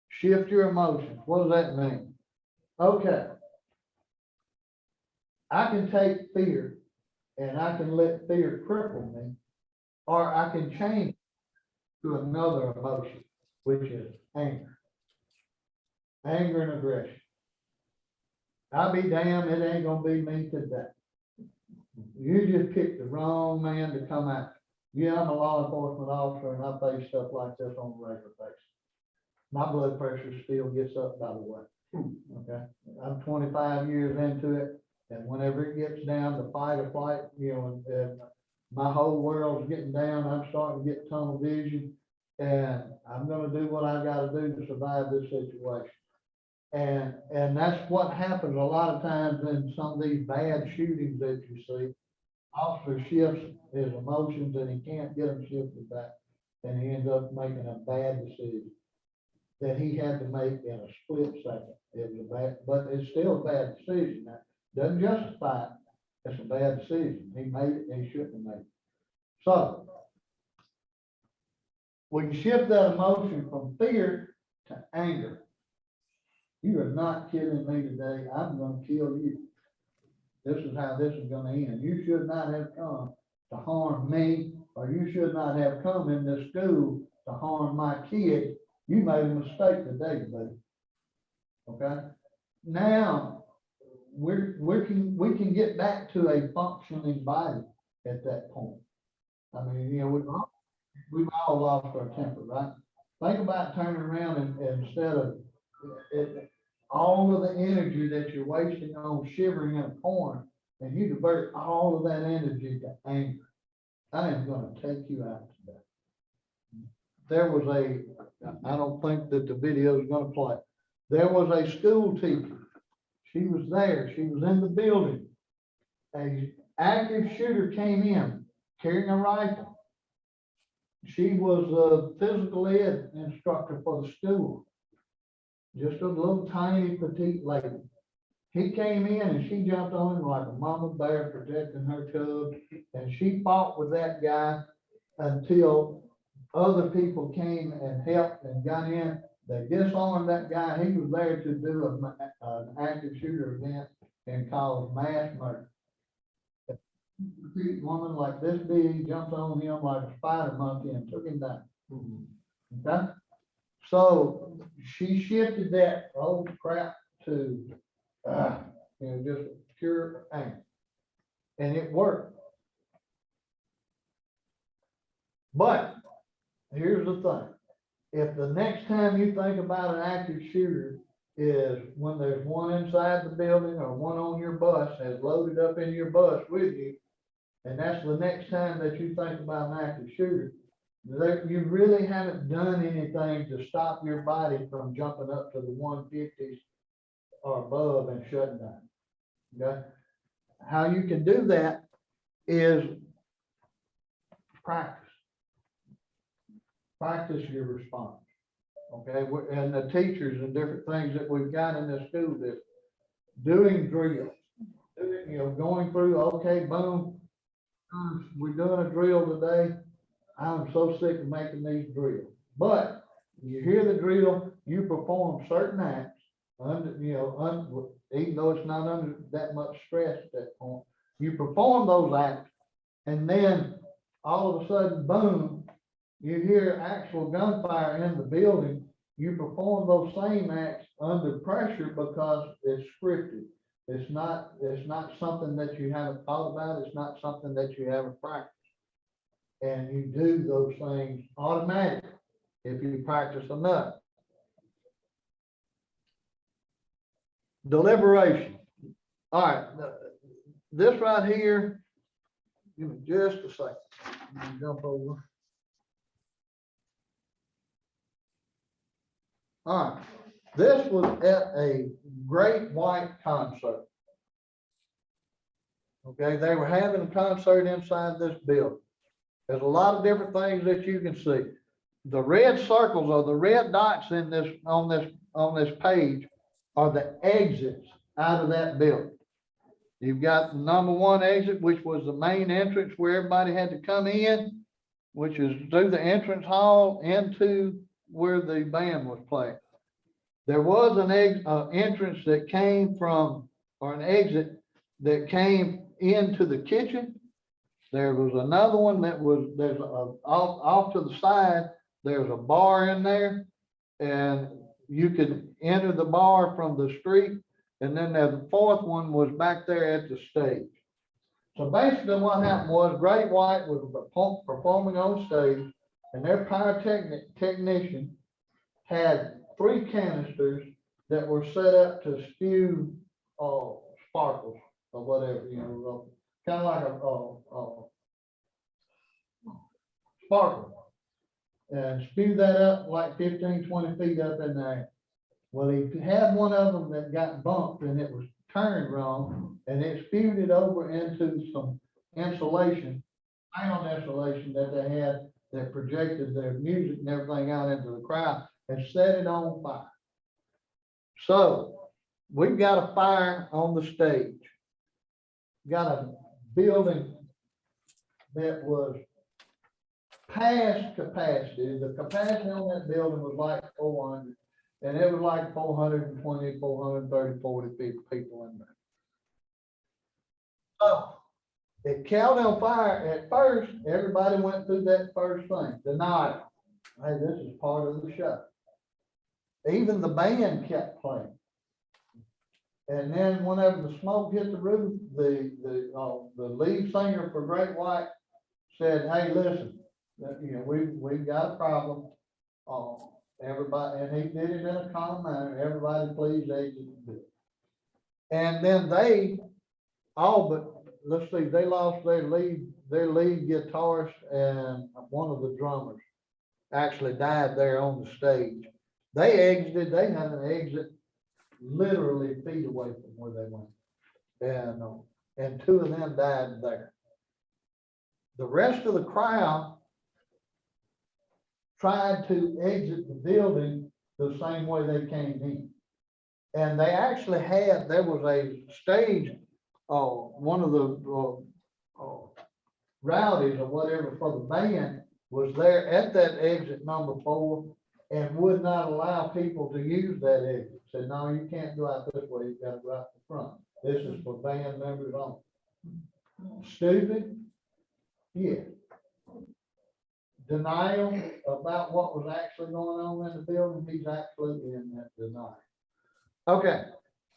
shift your emotions. What does that mean? Okay. I can take fear and I can let fear cripple me, or I can change to another emotion, which is anger. Anger and aggression. I'll be damned, it ain't gonna be me today. You just picked the wrong man to come out. Yeah, I'm a law enforcement officer and I face stuff like this on a regular basis. My blood pressure still gets up, by the way. Okay, I'm 25 years into it, and whenever it gets down to fight or flight, and my whole world's getting down, I'm starting to get tunnel vision, and I'm gonna do what I gotta do to survive this situation. And that's what happens a lot of times in some of these bad shootings that you see. Officer shifts his emotions and he can't get them shifted back, and he ends up making a bad decision that he had to make in a split second. It was a bad, but it's still a bad decision. That doesn't justify it. It's a bad decision. He made it and he shouldn't have made it. So we can shift that emotion from fear to anger. You are not killing me today. I'm gonna kill you. This is how this is gonna end. You should not have come to harm me, or you should not have come in this school to harm my kid. You made a mistake today, buddy. Okay? Now, we can get back to a functioning body at that point. I mean, we've all lost our temper, right? Think about turning around and instead of all of the energy that you're wasting on shivering in a corner, and you divert all of that energy to anger. I am gonna take you out today. There was I don't think that the video is gonna play. There was a school teacher. She was there. She was in the building. A active shooter came in carrying a rifle. She was a physical ed instructor for the school. Just a little tiny petite lady. He came in and she jumped on him like a mama bear protecting her cubs. And she fought with that guy until other people came and helped and got in. They disarmed that guy. He was there to do an active shooter event and cause mass murder. A petite woman like this big jumped on him like a spider monkey and took him down. Okay? So she shifted that old crap to, just pure anger. And it worked. But here's the thing. If the next time you think about an active shooter is when there's one inside the building or one on your bus has loaded up in your bus with you, and that's the next time that you think about an active shooter, you really haven't done anything to stop your body from jumping up to the 150s or above and shutting down. Okay? How you can do that is practice. Practice your response. Okay, and the teachers and different things that we've got in the school district, doing drills, going through, okay, boom, we're doing a drill today. I'm so sick of making these drills. But you hear the drill, you perform certain acts even though it's not under that much stress at that point, you perform those acts, and then all of a sudden, boom, you hear actual gunfire in the building. You perform those same acts under pressure because it's scripted. It's not something that you haven't thought about. It's not something that you haven't practiced. And you do those things automatically if you practice enough. Deliberation. All right, this right here, give me just a second. Let me jump over. All right, this was at a Great White concert. Okay, they were having a concert inside this building. There's a lot of different things that you can see. The red circles or the red dots in this, on this page are the exits out of that building. You've got the number one exit, which was the main entrance where everybody had to come in, which is through the entrance hall into where the band was playing. There was an entrance that came from, or an exit that came into the kitchen. There was another one that was, off to the side, there's a bar in there, and you could enter the bar from the street. And then the fourth one was back there at the stage. So basically what happened was Great White was performing on stage, and their technician had 3 canisters that were set up to spew sparkles or whatever, kind of like a sparkle. And spew that up like 15, 20 feet up in there. Well, he had one of them that got bumped and it was turned wrong, and it spewed it over into some insulation, sound insulation that they had that projected their music and everything out into the crowd and set it on fire. So we've got a fire on the stage. Got a building that was past capacity. The capacity on that building was like 400, and it was like 420, 430, 40 people in there. So it caught on fire. At first, everybody went through that first thing, denial. Hey, this is part of the show. Even the band kept playing. And then whenever the smoke hit the roof, the lead singer for Great White said, hey, listen, we've got a problem. Everybody, and he did it in a calm manner. Everybody please exit the building. And then they all but, let's see, they lost their lead guitarist, and one of the drummers actually died there on the stage. They exited, they had an exit literally feet away from where they went. And 2 of them died there. The rest of the crowd tried to exit the building the same way they came in. And they actually there was a stage, one of the rowdies or whatever for the band was there at that exit number 4 and would not allow people to use that exit. Said, no, you can't go out this way, you've got to go out the front. This is for band members only. Stupid? Yeah. Denial about what was actually going on in the building, he's absolutely in that denial. Okay,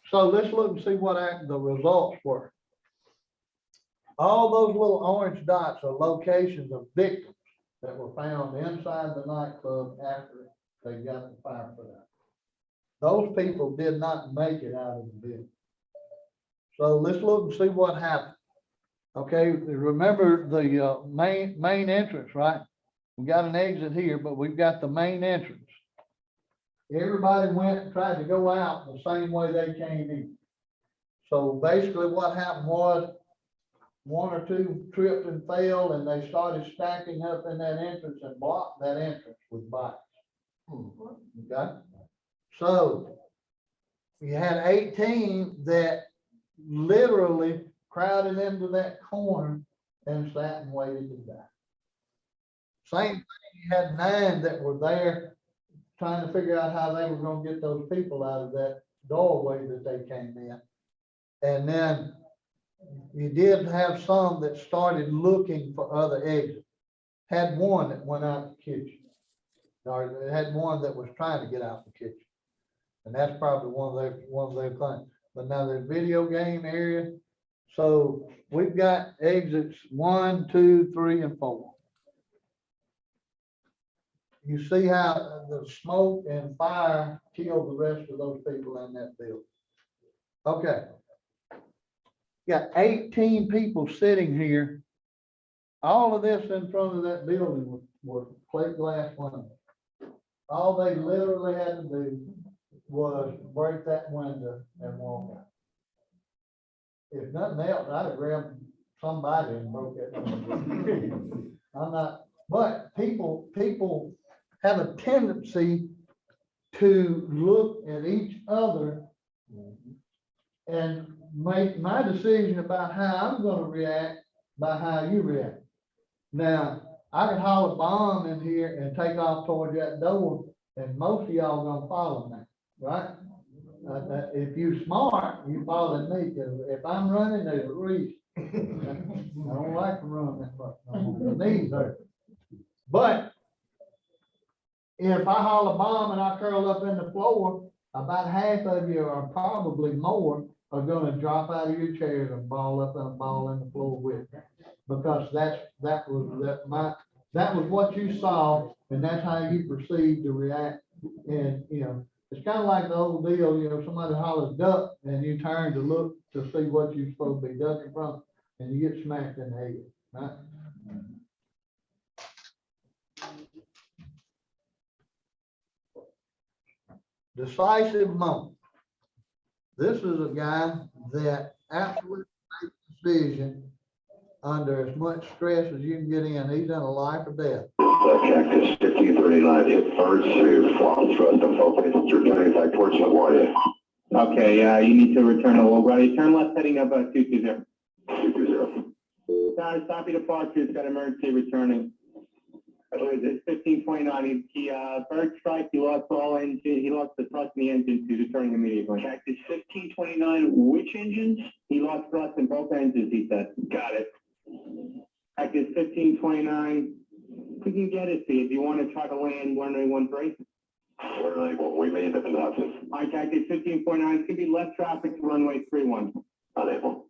so let's look and see what the results were. All those little orange dots are locations of victims that were found inside the nightclub after they got the fire put out. Those people did not make it out of the building. So let's look and see what happened. Okay, remember the main entrance, right? We got an exit here, but we've got the main entrance. Everybody went and tried to go out the same way they came in. So basically what happened was 1 or 2 tripped and fell, and they started stacking up in that entrance and blocked that entrance with bikes. Okay, so you had 18 that literally crowded into that corner and sat and waited to die. Same thing, you had 9 that were there trying to figure out how they were going to get those people out of that doorway that they came in. And then you did have some that started looking for other exits. Had one that went out the kitchen, or had one that was trying to get out the kitchen. And that's probably one of their things. But now the video game area. So we've got exits 1, 2, 3, and 4. You see how the smoke and fire killed the rest of those people in that building. Okay. Got 18 people sitting here. All of this in front of that building was plate glass window. All they literally had to do was break that window and walk out. if nothing else, I'd have grabbed somebody and broke it. I'm not, but people have a tendency to look at each other and make my decision about how I'm gonna react by how you react. Now, I could haul a bomb in here and take off towards that door, and most of y'all gonna follow me, right? If you smart, you follow me, because if I'm running, there's a reason. I don't like to run that much, my knees hurt. But if I haul a bomb and I curl up in the floor, about half of you, or probably more, are gonna drop out of your chairs and ball up and ball in the floor with me. Because that was what you saw, and that's how you perceived to react. And, you know, it's kind of like the old deal, you know, somebody hollers duck, and you turn to look to see what you're supposed to be ducking from, and you get smacked in the head, right? Decisive moment. This is a guy that absolutely makes a decision under as much stress as you can get in. He's in a life or death. Cactus 1539 hit first to flop thrust and focus. Returning back towards LaGuardia. Okay, you need to return to LaGuardia. Turn left heading up 220. 220. Stop your departure. It's got emergency returning. It's 1529. He bird strike. He lost all engine. He lost the thrust in the engine. He's returning immediately. Cactus 1529. Which engines? He lost thrust in both engines, he said. Got it. Cactus 1529. We can get it to you. Do you want to try to land 1013? We're unable. We may end up in Hudson. All right, Cactus 1549. It's going to be left traffic to runway 31. Unable.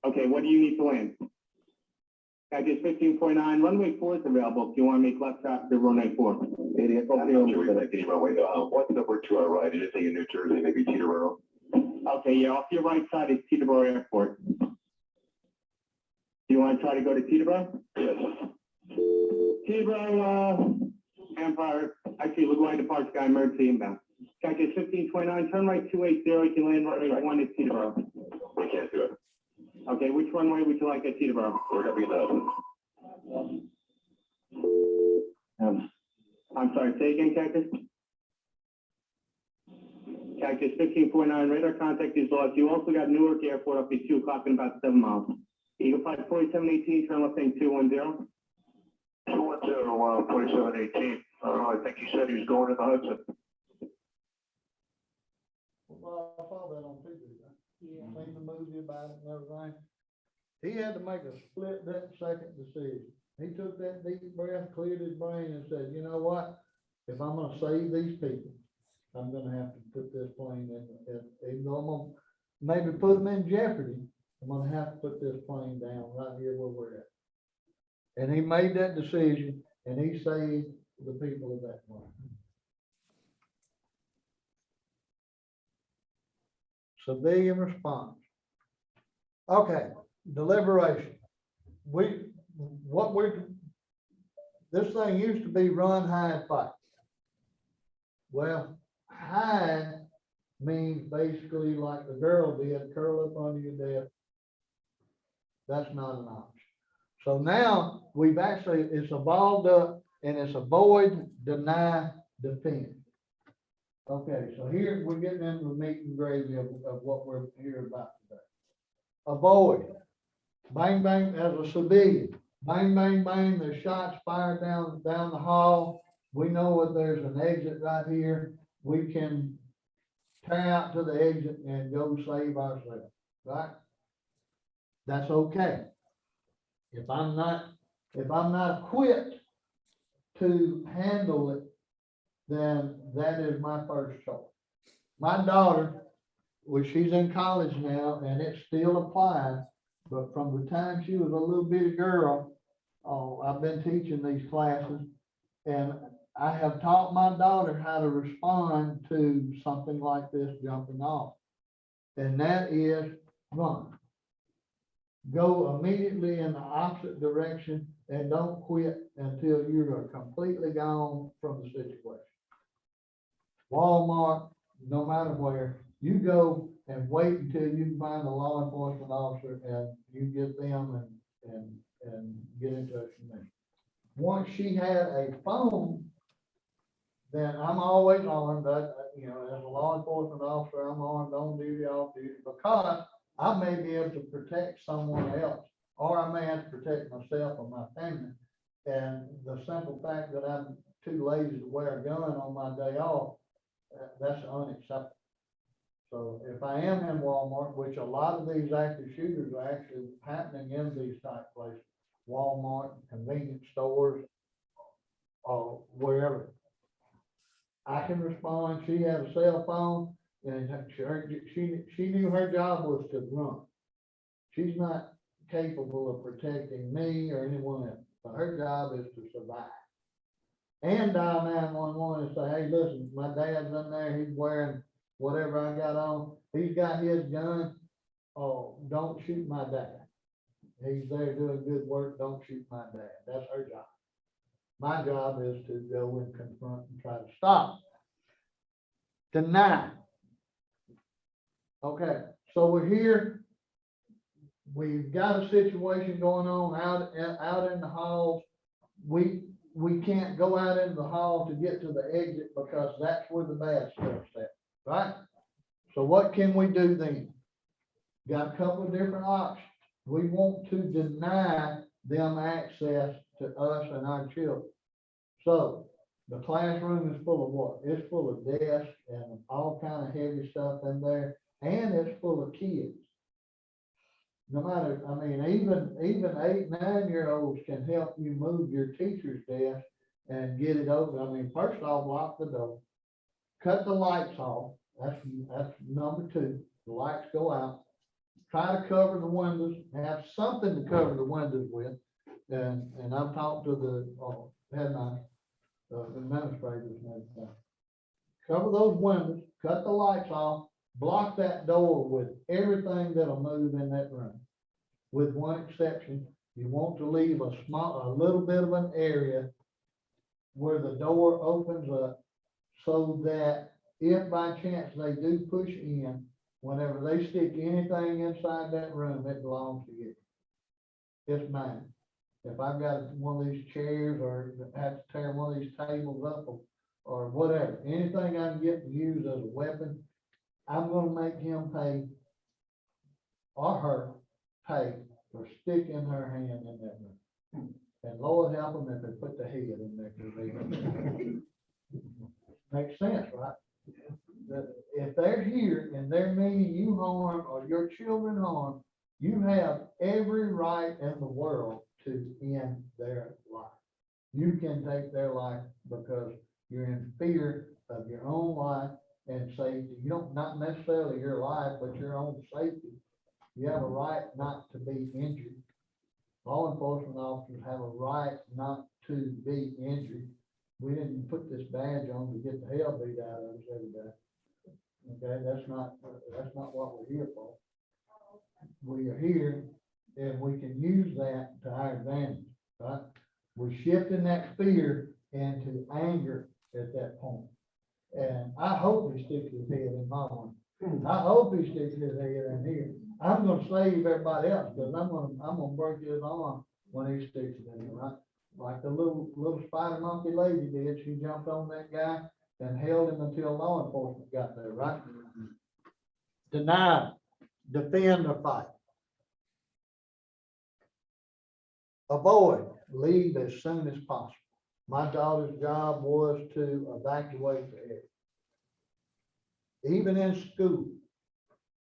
Okay, what do you need to land? Cactus 1549. Runway 4 is available if you want to make left traffic to runway 4. Idiot. I'm not sure we make any runway. What's number to our right? Anything in New Jersey? Maybe Teterboro? Okay, yeah, off your right side is Teterboro Airport. Do you want to try to go to Teterboro? Yes. Teterboro, Empire, actually, LaGuardia departs guy, emergency inbound. Cactus 1529, turn right 280, you can land runway 1 at Teterboro. We can't do it. Okay, which runway would you like at Teterboro? We're gonna be in Hudson. I'm sorry, say again, Cactus? Cactus 1549, radar contact is lost. You also got Newark Airport up at 2 o'clock in about 7 miles. Eagle Flight 4718, turn left heading 210. 210, 4718. I think he said he was going in the Hudson. Well, I saw that on TV, right? Yeah. Seen the movie about it and everything. He had to make a split-second decision. He took that deep breath, cleared his brain, and said, you know what? If I'm gonna save these people, I'm gonna have to put this plane in, even though I'm gonna maybe put them in jeopardy, I'm gonna have to put this plane down right here where we're at. And he made that decision, and he saved the people of that plane. Civilian response. Okay, deliberation. This thing used to be run, hide, fight. Well, hide means basically like the girl did, curl up under your desk. That's not an option. So now we've actually, it's evolved up and it's avoid, deny, defend. Okay, so here we're getting into the meat and gravy of what we're here about today. Avoid. Bang, bang, as a civilian. Bang, bang, bang, there's shots fired down the hall. We know that there's an exit right here. We can tear out to the exit and go save ourselves, right? That's okay. If I'm not equipped to handle it, then that is my first choice. My daughter, well, she's in college now, and it still applies, but from the time she was a little bitty girl, I've been teaching these classes, and I have taught my daughter how to respond to something like this jumping off. And that is run. Go immediately in the opposite direction and don't quit until you are completely gone from the situation. Walmart, no matter where, You go and wait until you can find a law enforcement officer and you get them and get in touch with me. Once she had a phone, then I'm always armed, you know, as a law enforcement officer, I'm armed, on duty, off duty, because I may be able to protect someone else, or I may have to protect myself or my family. And the simple fact that I'm too lazy to wear a gun on my day off, that's unacceptable. So if I am in Walmart, which a lot of these active shooters are actually happening in these type places, Walmart, convenience stores, or wherever, I can respond. She had a cell phone, and she knew her job was to run. She's not capable of protecting me or anyone else. So her job is to survive. And dial 911 and say, hey, listen, my dad's in there, he's wearing whatever I got on, he's got his gun, oh, don't shoot my dad. He's there doing good work, don't shoot my dad. That's her job. My job is to go and confront and try to stop. Deny. Okay, so we're here. We've got a situation going on out in the halls. We can't go out into the hall to get to the exit because that's where the bad stuff's at, right? So what can we do then? Got a couple of different options. We want to deny them access to us and our children. So the classroom is full of what? It's full of desks and all kind of heavy stuff in there, and it's full of kids. No matter, I mean, even 8, 9-year-olds can help you move your teacher's desk and get it open. I mean, first off, lock the door, cut the lights off. That's number 2. The lights go out. Try to cover the windows, have something to cover the windows with. And I've talked to the headmaster, administrators and everything. Cover those windows, cut the lights off, block that door with everything that'll move in that room. With one exception, you want to leave a little bit of an area where the door opens up so that if by chance they do push in, whenever they stick anything inside that room, it belongs to you. It's mine. If I've got one of these chairs or have to tear one of these tables up or whatever, anything I can get to use as a weapon, I'm gonna make him pay or her pay for sticking her hand in that room. And Lord help them if they put the head in there. Makes sense, right? That if they're here and they're meaning you harm or your children harm, you have every right in the world to end their life. You can take their life because you're in fear of your own life and safety. You don't, not necessarily your life, but your own safety. You have a right not to be injured. Law enforcement officers have a right not to be injured. We didn't put this badge on to get the hell beat out of us every day. Okay, that's not what we're here for. We are here and we can use that to our advantage, right? We're shifting that fear into anger at that point. And I hope he sticks his head in my one. I hope he sticks his head in here. I'm gonna save everybody else because I'm gonna break his arm when he sticks it in here, right? Like the little spider monkey lady did. She jumped on that guy and held him until law enforcement got there, right? Deny, defend, or fight. Avoid, leave as soon as possible. My daughter's job was to evacuate the area. Even in school,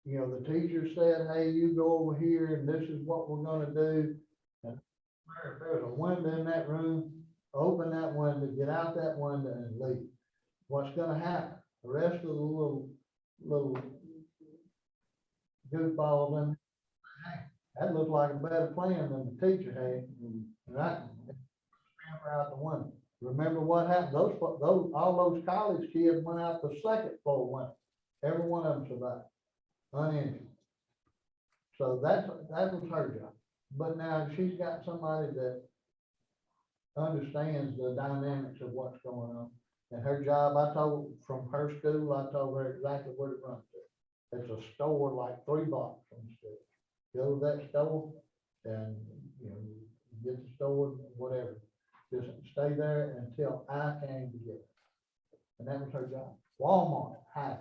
you know, the teacher said, hey, you go over here and this is what we're gonna do. And if there's a window in that room, open that window, get out that window and leave. What's gonna happen? The rest of the little goofballs in, that looked like a better plan than the teacher had, right? Scamper out the window. Remember what happened? All those college kids went out the second floor window. Every one of them survived, uninjured. So that was her job. But now she's got somebody that understands the dynamics of what's going on. And her job, from her school, I told her exactly where to run to. It's a store like 3 blocks from the street. Go to that store and, you know, get the store, whatever. Just stay there until I came to get it. And that was her job. Walmart, hi,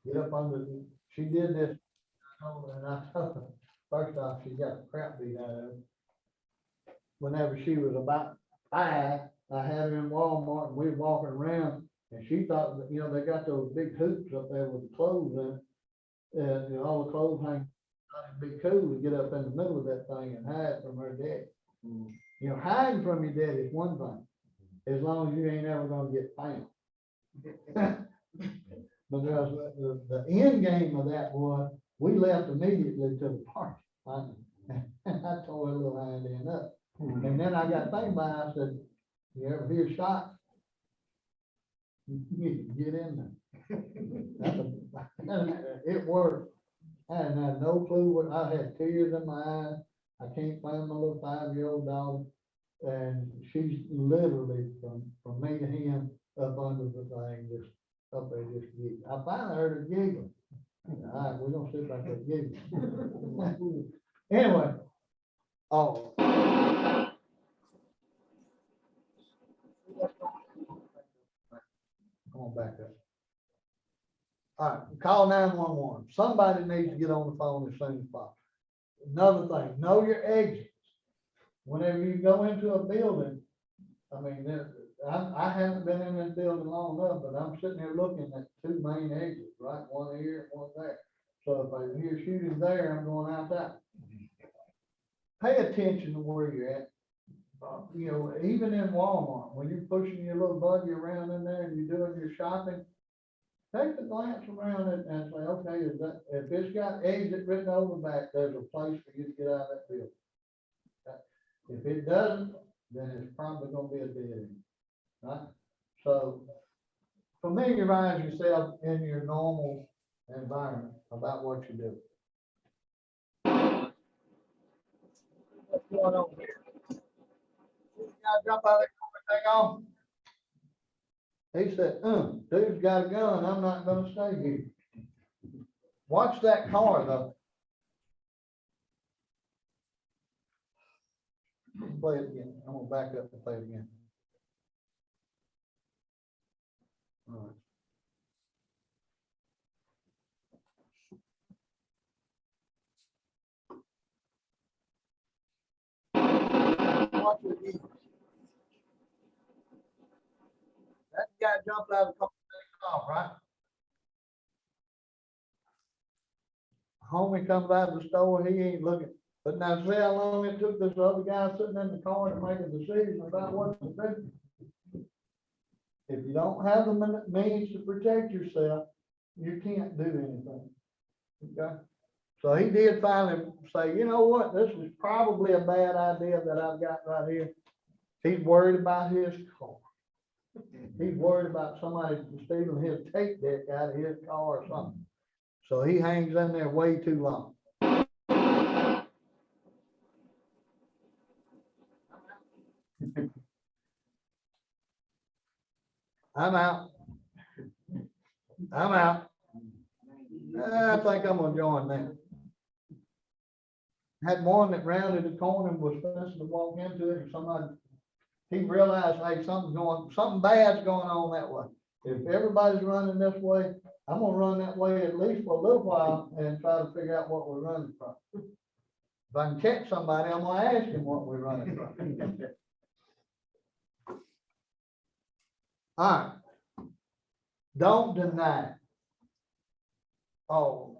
get up under the, she did this, and I told her, first off, she got the crap beat out of her. Whenever she was about 5, I had her in Walmart and we were walking around and she thought that, you know, they got those big hoops up there with the clothes in it. And, you know, all the clothes hang, it'd be cool to get up in the middle of that thing and hide from her daddy. You know, hiding from your daddy is one thing, as long as you ain't ever gonna get found. Because the end game of that was, we left immediately to the party. I tore her little hand end up. And then I got thinking about it, I said, you ever hear shots? Get in there. It worked. I hadn't had no clue what, I had tears in my eyes. I can't find my little 5-year-old daughter. And she's literally from me to him up under the thing, just up there just giggling. I finally heard her giggling. All right, we're gonna sit back there giggling. Anyway, oh. Come on back up. All right, call 911. Somebody needs to get on the phone as soon as possible. Another thing, know your exits. Whenever you go into a building, I mean, I haven't been in this building long enough, but I'm sitting here looking at 2 main exits, right? One here, one there. So if I hear shooting there, I'm going out that. Pay attention to where you're at. You know, even in Walmart, when you're pushing your little buggy around in there and you're doing your shopping, take a glance around it and say, okay, is that, if it's got exit written over the back, there's a place for you to get out of that building. If it doesn't, then it's probably gonna be a dead end, right? So familiarize yourself in your normal environment about what you do. What's going on here? You gotta jump out of that car and take off. He said, dude's got a gun, I'm not gonna stay here. Watch that car though. Play it again. I'm gonna back up and play it again. All right. Watch it again. That guy jumped out of the car, off, right? Homie comes out of the store, he ain't looking. But now see how long it took this other guy sitting in the car to make a decision about what to do. If you don't have the means to protect yourself, you can't do anything. Okay? So he did finally say, you know what, this is probably a bad idea that I've got right here. He's worried about his car. He's worried about somebody stealing his tape deck out of his car or something. So he hangs in there way too long. I'm out. I'm out. I think I'm gonna join them. Had one that rounded the corner and was supposed to walk into it, and somebody, he realized, hey, something bad's going on that way. If everybody's running this way, I'm gonna run that way at least for a little while and try to figure out what we're running from. If I can catch somebody, I'm gonna ask him what we're running from. All right. Don't deny. Oh,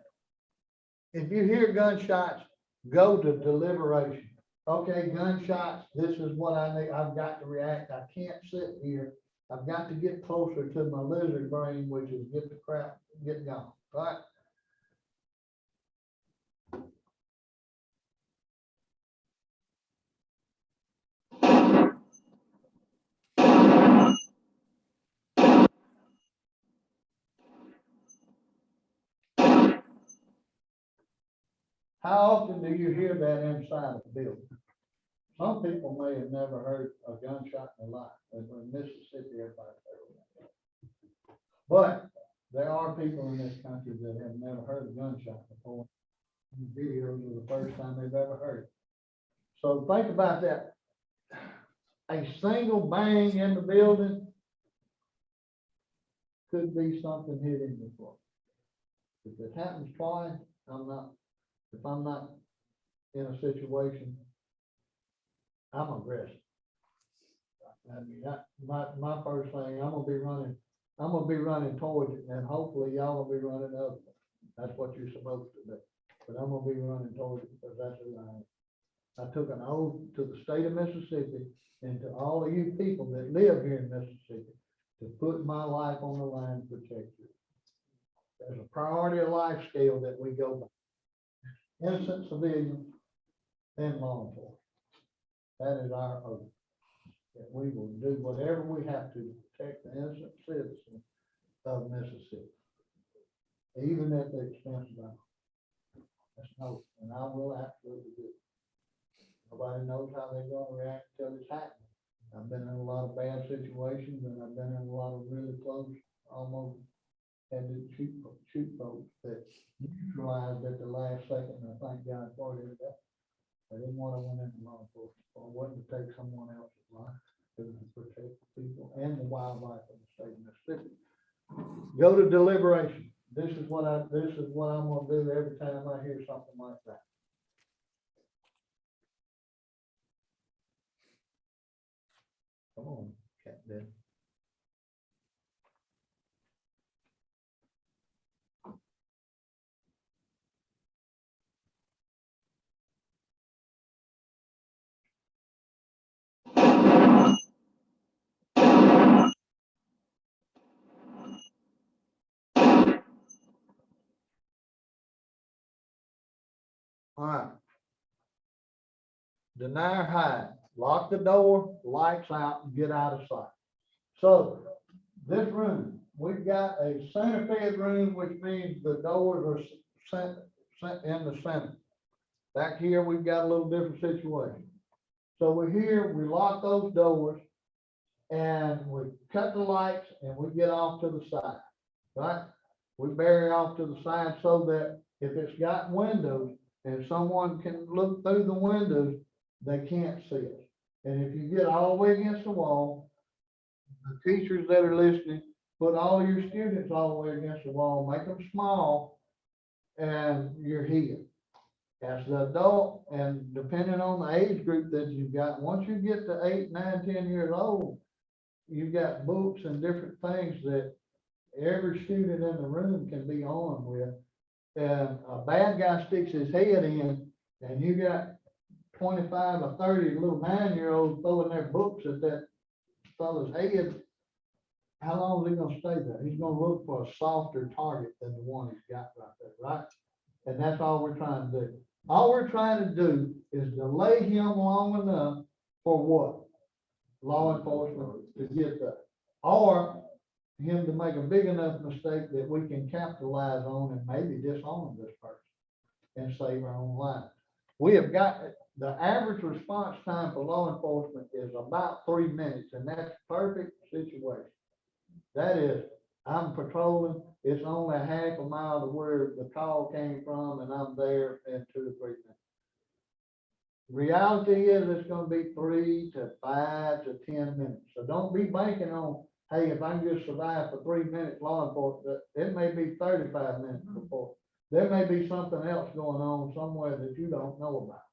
if you hear gunshots, go to deliberation. Okay, gunshots, this is what I need. I've got to react. I can't sit here. I've got to get closer to my lizard brain, which is get the crap, get gone. All right. How often do you hear that inside a building? Some people may have never heard a gunshot in their life. In Mississippi, everybody heard that. But there are people in this country that have never heard a gunshot before. The videos are the first time they've ever heard it. So think about that. A single bang in the building could be something hitting the floor. If it happens twice, if I'm not in a situation, I'm aggressive. I mean, my first thing, I'm gonna be running towards it, and hopefully y'all will be running up. That's what you're supposed to do. But I'm gonna be running towards it because that's who I am. I took an oath to the state of Mississippi and to all of you people that live here in Mississippi to put my life on the line to protect you. There's a priority of life scale that we go by. Innocent civilians and law enforcement. That is our oath. That we will do whatever we have to protect the innocent citizens of Mississippi, even at the expense of our. That's no, and I will absolutely do it. Nobody knows how they're gonna react until it's happening. I've been in a lot of bad situations, and I've been in a lot of really close, almost had to shoot folks that neutralized at the last second, and I thank God for it. I didn't want to went into law enforcement, or wasn't to take someone else's life to protect the people and the wildlife of the state of Mississippi. Go to deliberation. This is what I'm gonna do every time I hear something like that. Come on, Captain. All right. Deny or hide, lock the door, lights out, and get out of sight. So this room, we've got a center fed room, which means the doors are in the center. Back here, we've got a little different situation. So we're here, we lock those doors, and we cut the lights, and we get off to the side, right? We bury off to the side so that if it's got windows and someone can look through the windows, they can't see us. And if you get all the way against the wall, the teachers that are listening, put all your students all the way against the wall, make them small, and you're hid. As the adult, and depending on the age group that you've got, once you get to 8, 9, 10 years old, you've got books and different things that every student in the room can be armed with. And a bad guy sticks his head in, and you got 25 or 30 little 9-year-olds throwing their books at that fella's head. How long is he gonna stay there? He's gonna look for a softer target than the one he's got right there, right? And that's all we're trying to do. All we're trying to do is delay him long enough for what? Law enforcement to get there. Or him to make a big enough mistake that we can capitalize on and maybe disarm this person and save our own lives. We have got, the average response time for law enforcement is about 3 minutes, and that's perfect situation. That is, I'm patrolling, it's only a half a mile to where the call came from, and I'm there in 2 to 3 minutes. Reality is it's gonna be 3 to 5 to 10 minutes. So don't be banking on, hey, if I can just survive for 3 minutes, law enforcement, it may be 35 minutes before. There may be something else going on somewhere that you don't know about.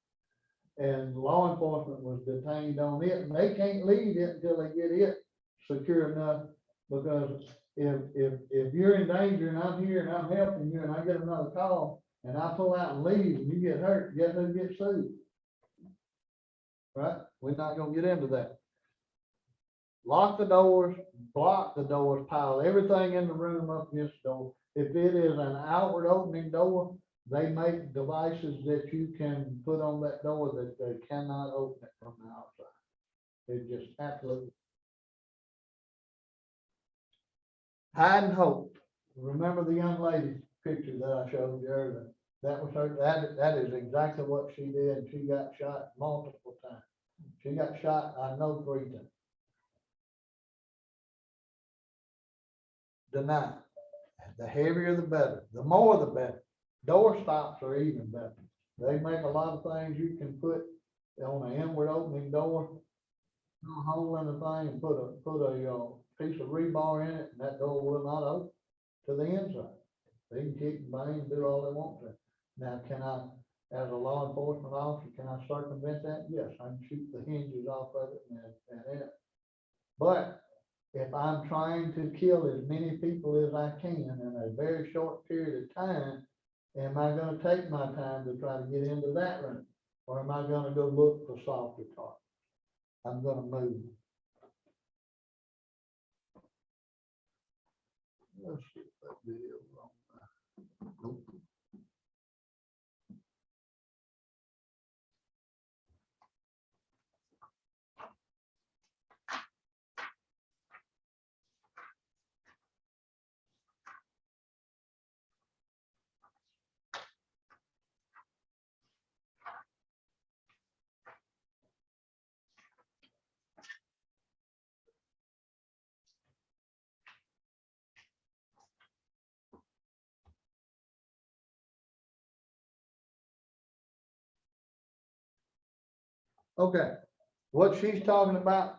And law enforcement was detained on it, and they can't leave it until they get it secure enough, because if you're in danger and I'm here and I'm helping you and I get another call and I pull out and leave and you get hurt, guess who gets sued? Right? We're not gonna get into that. Lock the doors, block the doors, pile everything in the room up against the door. If it is an outward opening door, they make devices that you can put on that door that they cannot open it from the outside. It just absolutely. Hide and hope. Remember the young lady's picture that I showed you earlier? That was her, that is exactly what she did. She got shot multiple times. She got shot, I know, 3 times. Deny. the heavier the better, the more the better. Door stops are even better. They make a lot of things you can put on an inward opening door, no hole in the thing, and put a piece of rebar in it, and that door will not open to the inside. They can kick and bang and do all they want to. Now, can I, as a law enforcement officer, can I circumvent that? Yes, I can shoot the hinges off of it and it. But if I'm trying to kill as many people as I can in a very short period of time, am I gonna take my time to try to get into that room? Or am I gonna go look for softer targets? I'm gonna move. Let's see if that video is on. Nope. Okay, what she's talking about,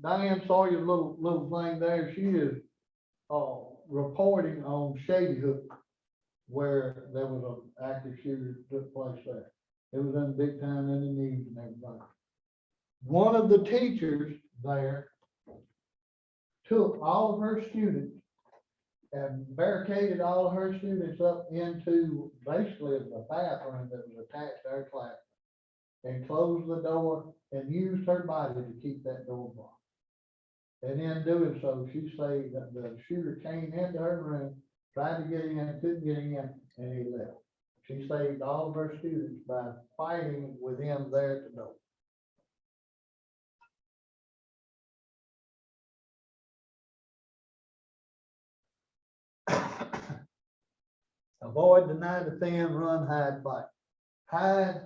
Diane Sawyer's little thing there, she is reporting on Shady Hook, where there was an active shooter took place there. It was in big time in the news and everything. One of the teachers there took all of her students and barricaded all of her students up into basically a bathroom that was attached to her class, and closed the door and used her body to keep that door blocked. And in doing so, she said that the shooter came into her room, tried to get in, couldn't get in, and he left. She saved all of her students by fighting with him there at the door. Avoid, deny, defend, run, hide, fight. Hide,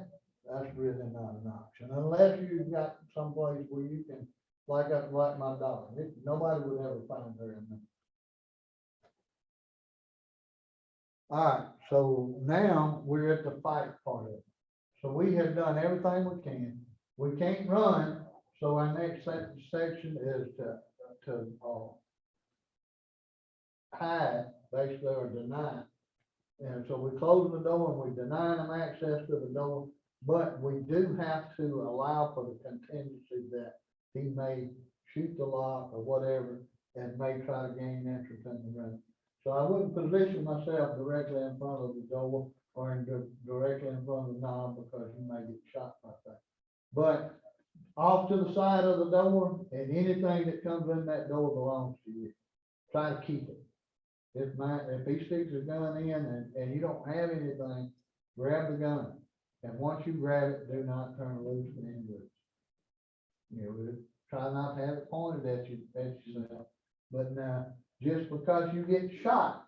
that's really not an option, unless you've got someplace where you can, like my daughter, nobody would ever find her in there. All right, so now we're at the fight part of it. So we have done everything we can. We can't run, so our next section is to hide, basically, or deny. And so we close the door and we deny them access to the door, but we do have to allow for the contingency that he may shoot the lock or whatever and may try to gain entrance in the room. So I wouldn't position myself directly in front of the door or directly in front of the knob, because you may get shot like that. But off to the side of the door, and anything that comes in that door belongs to you. Try to keep it. If he sticks his gun in and you don't have anything, grab the gun. And once you grab it, do not turn it loose and end loose. You know, try not to have it pointed at yourself. But now, just because you get shot,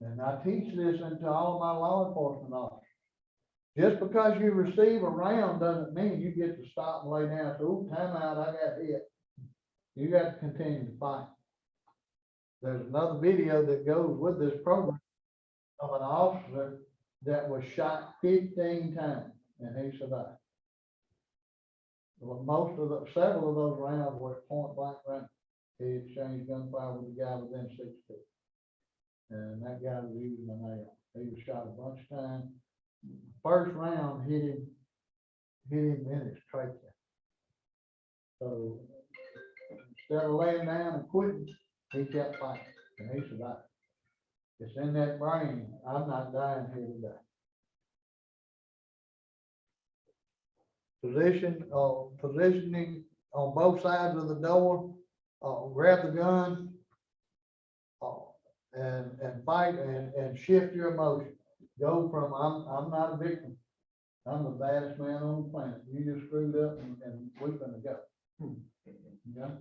and I teach this into all of my law enforcement officers, just because you receive a round doesn't mean you get to stop and lay down and say, oh, time out, I got hit. You got to continue to fight. There's another video that goes with this program of an officer that was shot 15 times and he survived. Well, several of those rounds were point blank rounds. He exchanged gunfire with the guy within 6 feet. And that guy was using a nail. He was shot a bunch of times. First round hit him in his trachea. So instead of laying down and quitting, he kept fighting and he survived. It's in that brain. I'm not dying here today. Positioning on both sides of the door, grab the gun, and fight and shift your emotion. Go from I'm not a victim. I'm the baddest man on the planet. You just screwed up and we're gonna go. Yeah.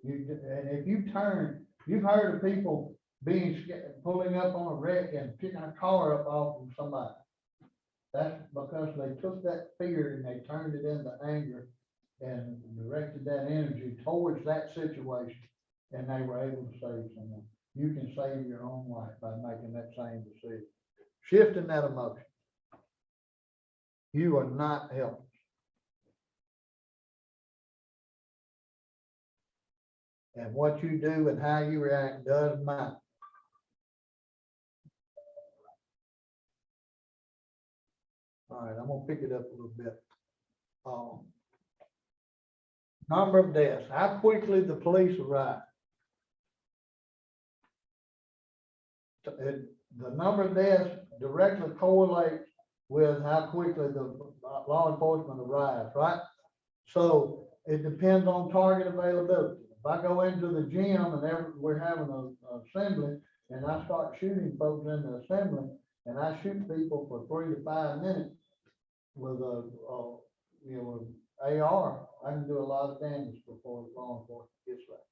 And if you turn, you've heard of people pulling up on a wreck and picking a car up off of somebody. That's because they took that fear and they turned it into anger and directed that energy towards that situation, and they were able to save someone. you can save your own life by making that same decision. Shifting that emotion. You are not helpless. And what you do and how you react does matter. All right, I'm gonna pick it up a little bit. Number of deaths, how quickly the police arrive. The number of deaths directly correlates with how quickly the law enforcement arrives, right? So it depends on target availability. If I go into the gym and we're having an assembly and I start shooting folks in the assembly and I shoot people for 3 to 5 minutes with with AR, I can do a lot of damage before law enforcement gets there.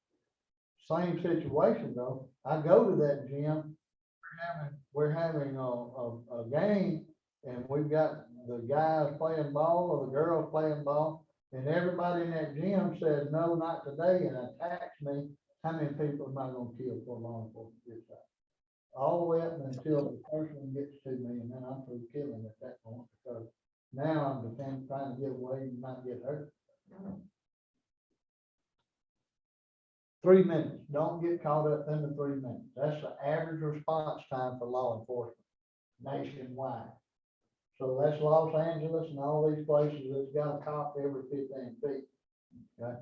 Same situation though, I go to that gym, we're having a game and we've got the guys playing ball or the girls playing ball, and everybody in that gym says, no, not today, and attacks me. How many people am I gonna kill before law enforcement gets there? All the way up until the person gets to me, and then I'm through killing at that point, because now I'm trying to get away and not get hurt. 3 minutes, don't get caught up in the 3 minutes. That's the average response time for law enforcement nationwide. So that's Los Angeles and all these places that's got a cop every 15 feet. Okay.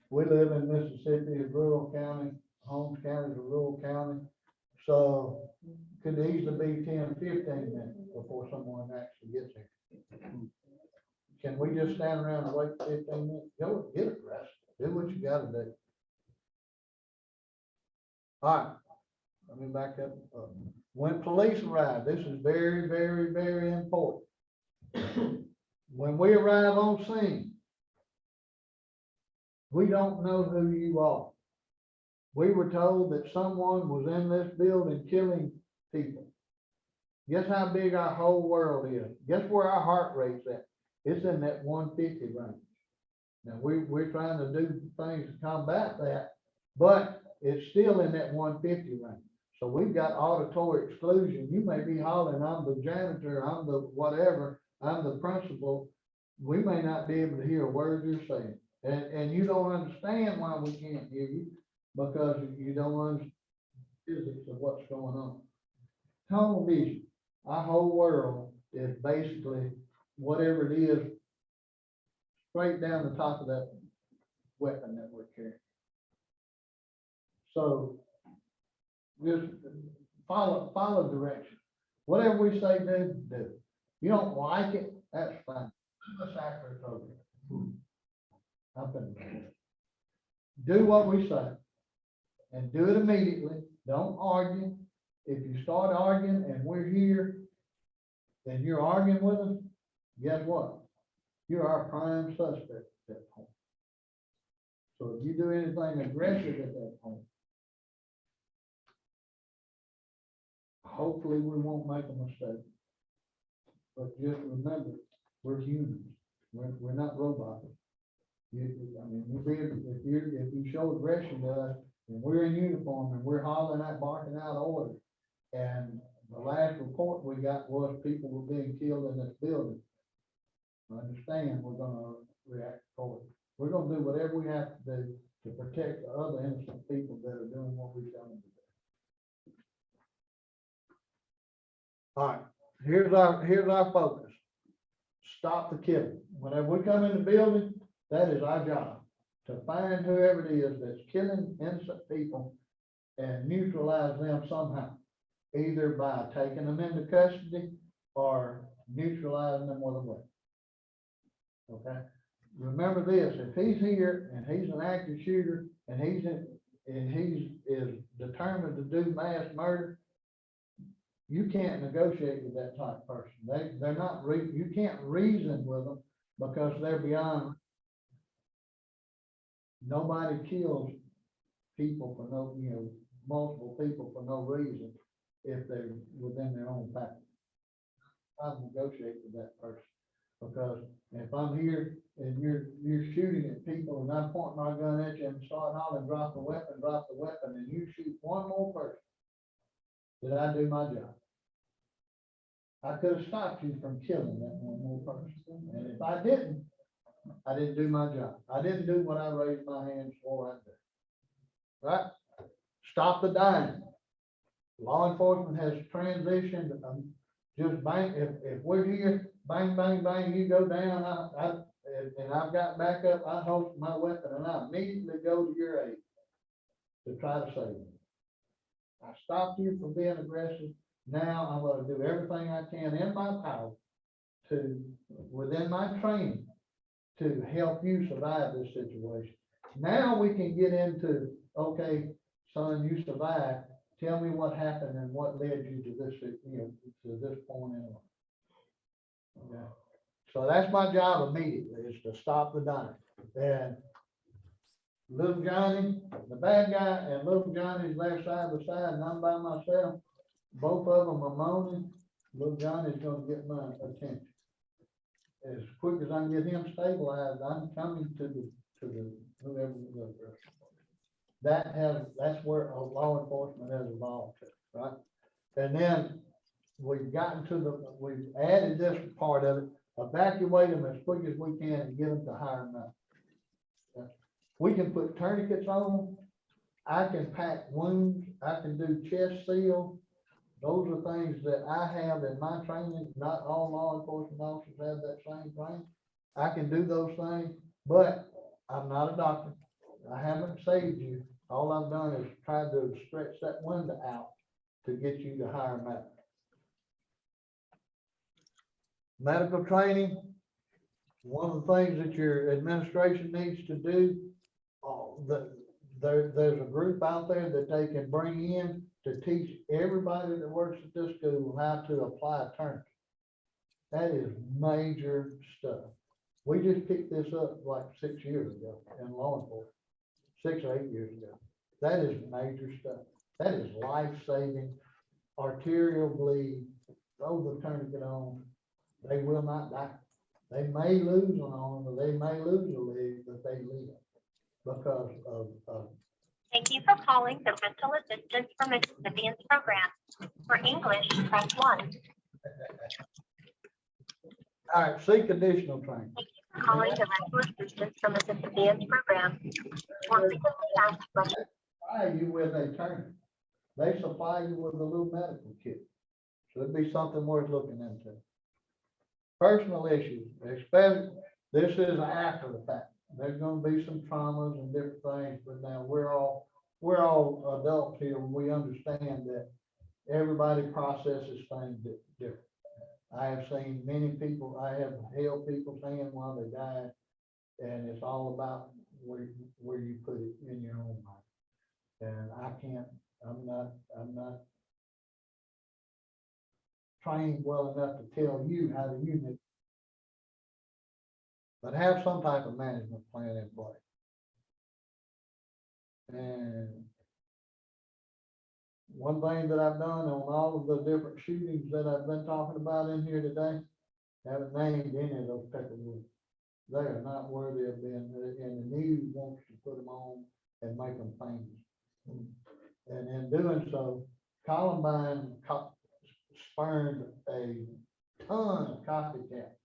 We live in Mississippi, a rural county, Holmes County is a rural county. So could easily be 10, 15 minutes before someone actually gets here. Can we just stand around and wait 15 minutes? Go get arrested. Do what you gotta do. All right, let me back up. When police arrive, this is very, very, very important. When we arrive on scene, we don't know who you are. We were told that someone was in this building killing people. Guess how big our whole world is? Guess where our heart rate's at? It's in that 150 range. Now, we're trying to do things to combat that, but it's still in that 150 range. So we've got auditory exclusion. You may be hollering, I'm the janitor, I'm the whatever, I'm the principal. We may not be able to hear a word you're saying. And you don't understand why we can't hear you, because you don't understand physics of what's going on. Tunnel vision. Our whole world is basically whatever it is, straight down the top of that weapon that we're carrying. So just follow direction. Whatever we say do. You don't like it, that's fine. Let's act it over. Do what we say and do it immediately. Don't argue. If you start arguing and we're here and you're arguing with us, guess what? You're our prime suspect at that point. So if you do anything aggressive at that point, hopefully we won't make a mistake. But just remember, we're humans. We're not robots. If you show aggression to us and we're in uniform and we're hollering out, barking out orders, and the last report we got was people were being killed in this building, understand we're gonna react accordingly. We're gonna do whatever we have to do to protect the other innocent people that are doing what we tell them to do. All right, here's our focus. Stop the killing. Whenever we come in the building, that is our job, to find whoever it is that's killing innocent people and neutralize them somehow, either by taking them into custody or neutralizing them with a weapon. Okay? Remember this, if he's here and he's an active shooter and he is determined to do mass murder, you can't negotiate with that type of person. They're not, you can't reason with them because they're beyond. Nobody kills people for no, multiple people for no reason if they're within their own family. I negotiate with that person. Because if I'm here and you're shooting at people and I'm pointing my gun at you and starting out and drop the weapon, and you shoot one more person, did I do my job? I could have stopped you from killing that one more person. And if I didn't do my job. I didn't do what I raised my hands for right there. Right? Stop the dying. Law enforcement has transitioned, just bang, if we're here, bang, bang, bang, you go down, and I've got back up, I hold my weapon and I immediately go to your aid to try to save you. I stopped you from being aggressive. Now I'm gonna do everything I can in my power to, within my training, to help you survive this situation. Now we can get into, okay, son, you survived. Tell me what happened and what led you to this, to this point in life. Okay. So that's my job immediately, is to stop the dying. And little Johnny, the bad guy, and little Johnny's there side by side, and I'm by myself. Both of them are moaning. Little Johnny's gonna get my attention. As quick as I can get him stabilized, I'm coming to the whoever the other person. That's where law enforcement has evolved to, right? And then we've added this part of it, evacuate them as quick as we can and get them to higher enough. We can put tourniquets on them. I can pack wounds. I can do chest seal. Those are things that I have in my training. Not all law enforcement officers have that same training. I can do those things, but I'm not a doctor. I haven't saved you. All I've done is tried to stretch that window out to get you to higher matter. Medical training, one of the things that your administration needs to do, there's a group out there that they can bring in to teach everybody that works at this school how to apply a tourniquet. That is major stuff. We just picked this up like 6 years ago in law enforcement, 6 or 8 years ago. That is major stuff. That is life-saving. Arterial bleed, throw the tourniquet on, they will not die. They may lose an arm, or they may lose a leg, but they live because of Thank you for calling the Rental Assistance for Mississippians program. For English, press 1. All right, seek additional training. Thank you for calling the Rental Assistance for Mississippians program. For frequently asked questions. Supply you with a tourniquet. They supply you with a little medical kit. So it'd be something worth looking into. Personal issues, especially, this is after the fact. There's gonna be some traumas and different things, but now we're all adults here, and we understand that everybody processes things different. I have seen many people, I have held people's hand while they died, and it's all about where you put it in your own mind. And I'm not trained well enough to tell you how to use it. But have some type of management plan in place. And one thing that I've done on all of the different shootings that I've been talking about in here today, haven't named any of those Peckerwoods. They are not where they've been, and the news wants to put them on and make them famous. And in doing so, Columbine spurned a ton of copycats.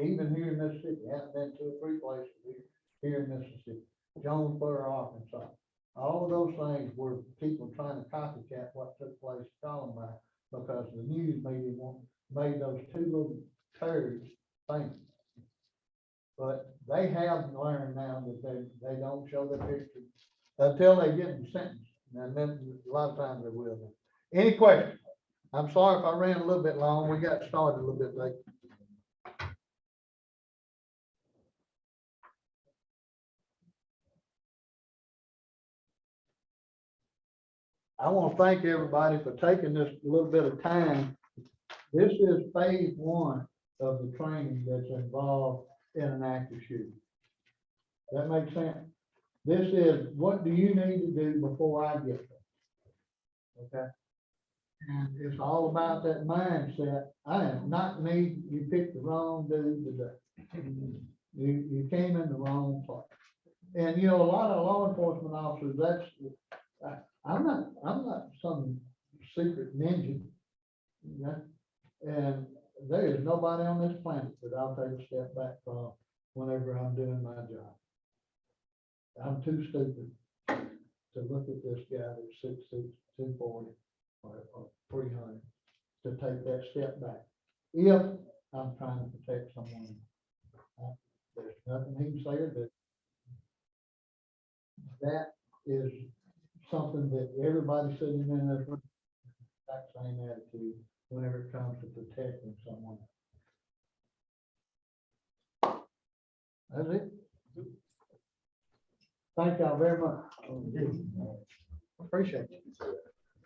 Even here in Mississippi, haven't been 2 or 3 places here in Mississippi, Jonesboro, Arkansas. All of those things were people trying to copycat what took place at Columbine because the news media made those 2 little turds famous. But they have learned now that they don't show their picture until they get them sentenced. And then a lot of times they will. Any questions? I'm sorry if I ran a little bit long. We got started a little bit late. I want to thank everybody for taking this little bit of time. This is phase 1 of the training that's involved in an active shooting. That makes sense? This is what do you need to do before I get there? Okay. And it's all about that mindset. I am not me, you picked the wrong dude today. You came in the wrong place. And, you know, a lot of law enforcement officers, I'm not some secret ninja. Yeah. And there is nobody on this planet that I'll take a step back from whenever I'm doing my job. I'm too stupid to look at this guy that's 6'6", 240 or 300 to take that step back. If I'm trying to protect someone, there's nothing he can say or do. That is something that everybody sitting in this room, that same attitude whenever it comes to protecting someone. That's it. Thank y'all very much. Appreciate it.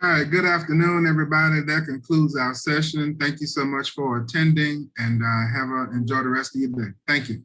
All right, good afternoon, everybody. That concludes our session. Thank you so much for attending and enjoy the rest of your day. Thank you.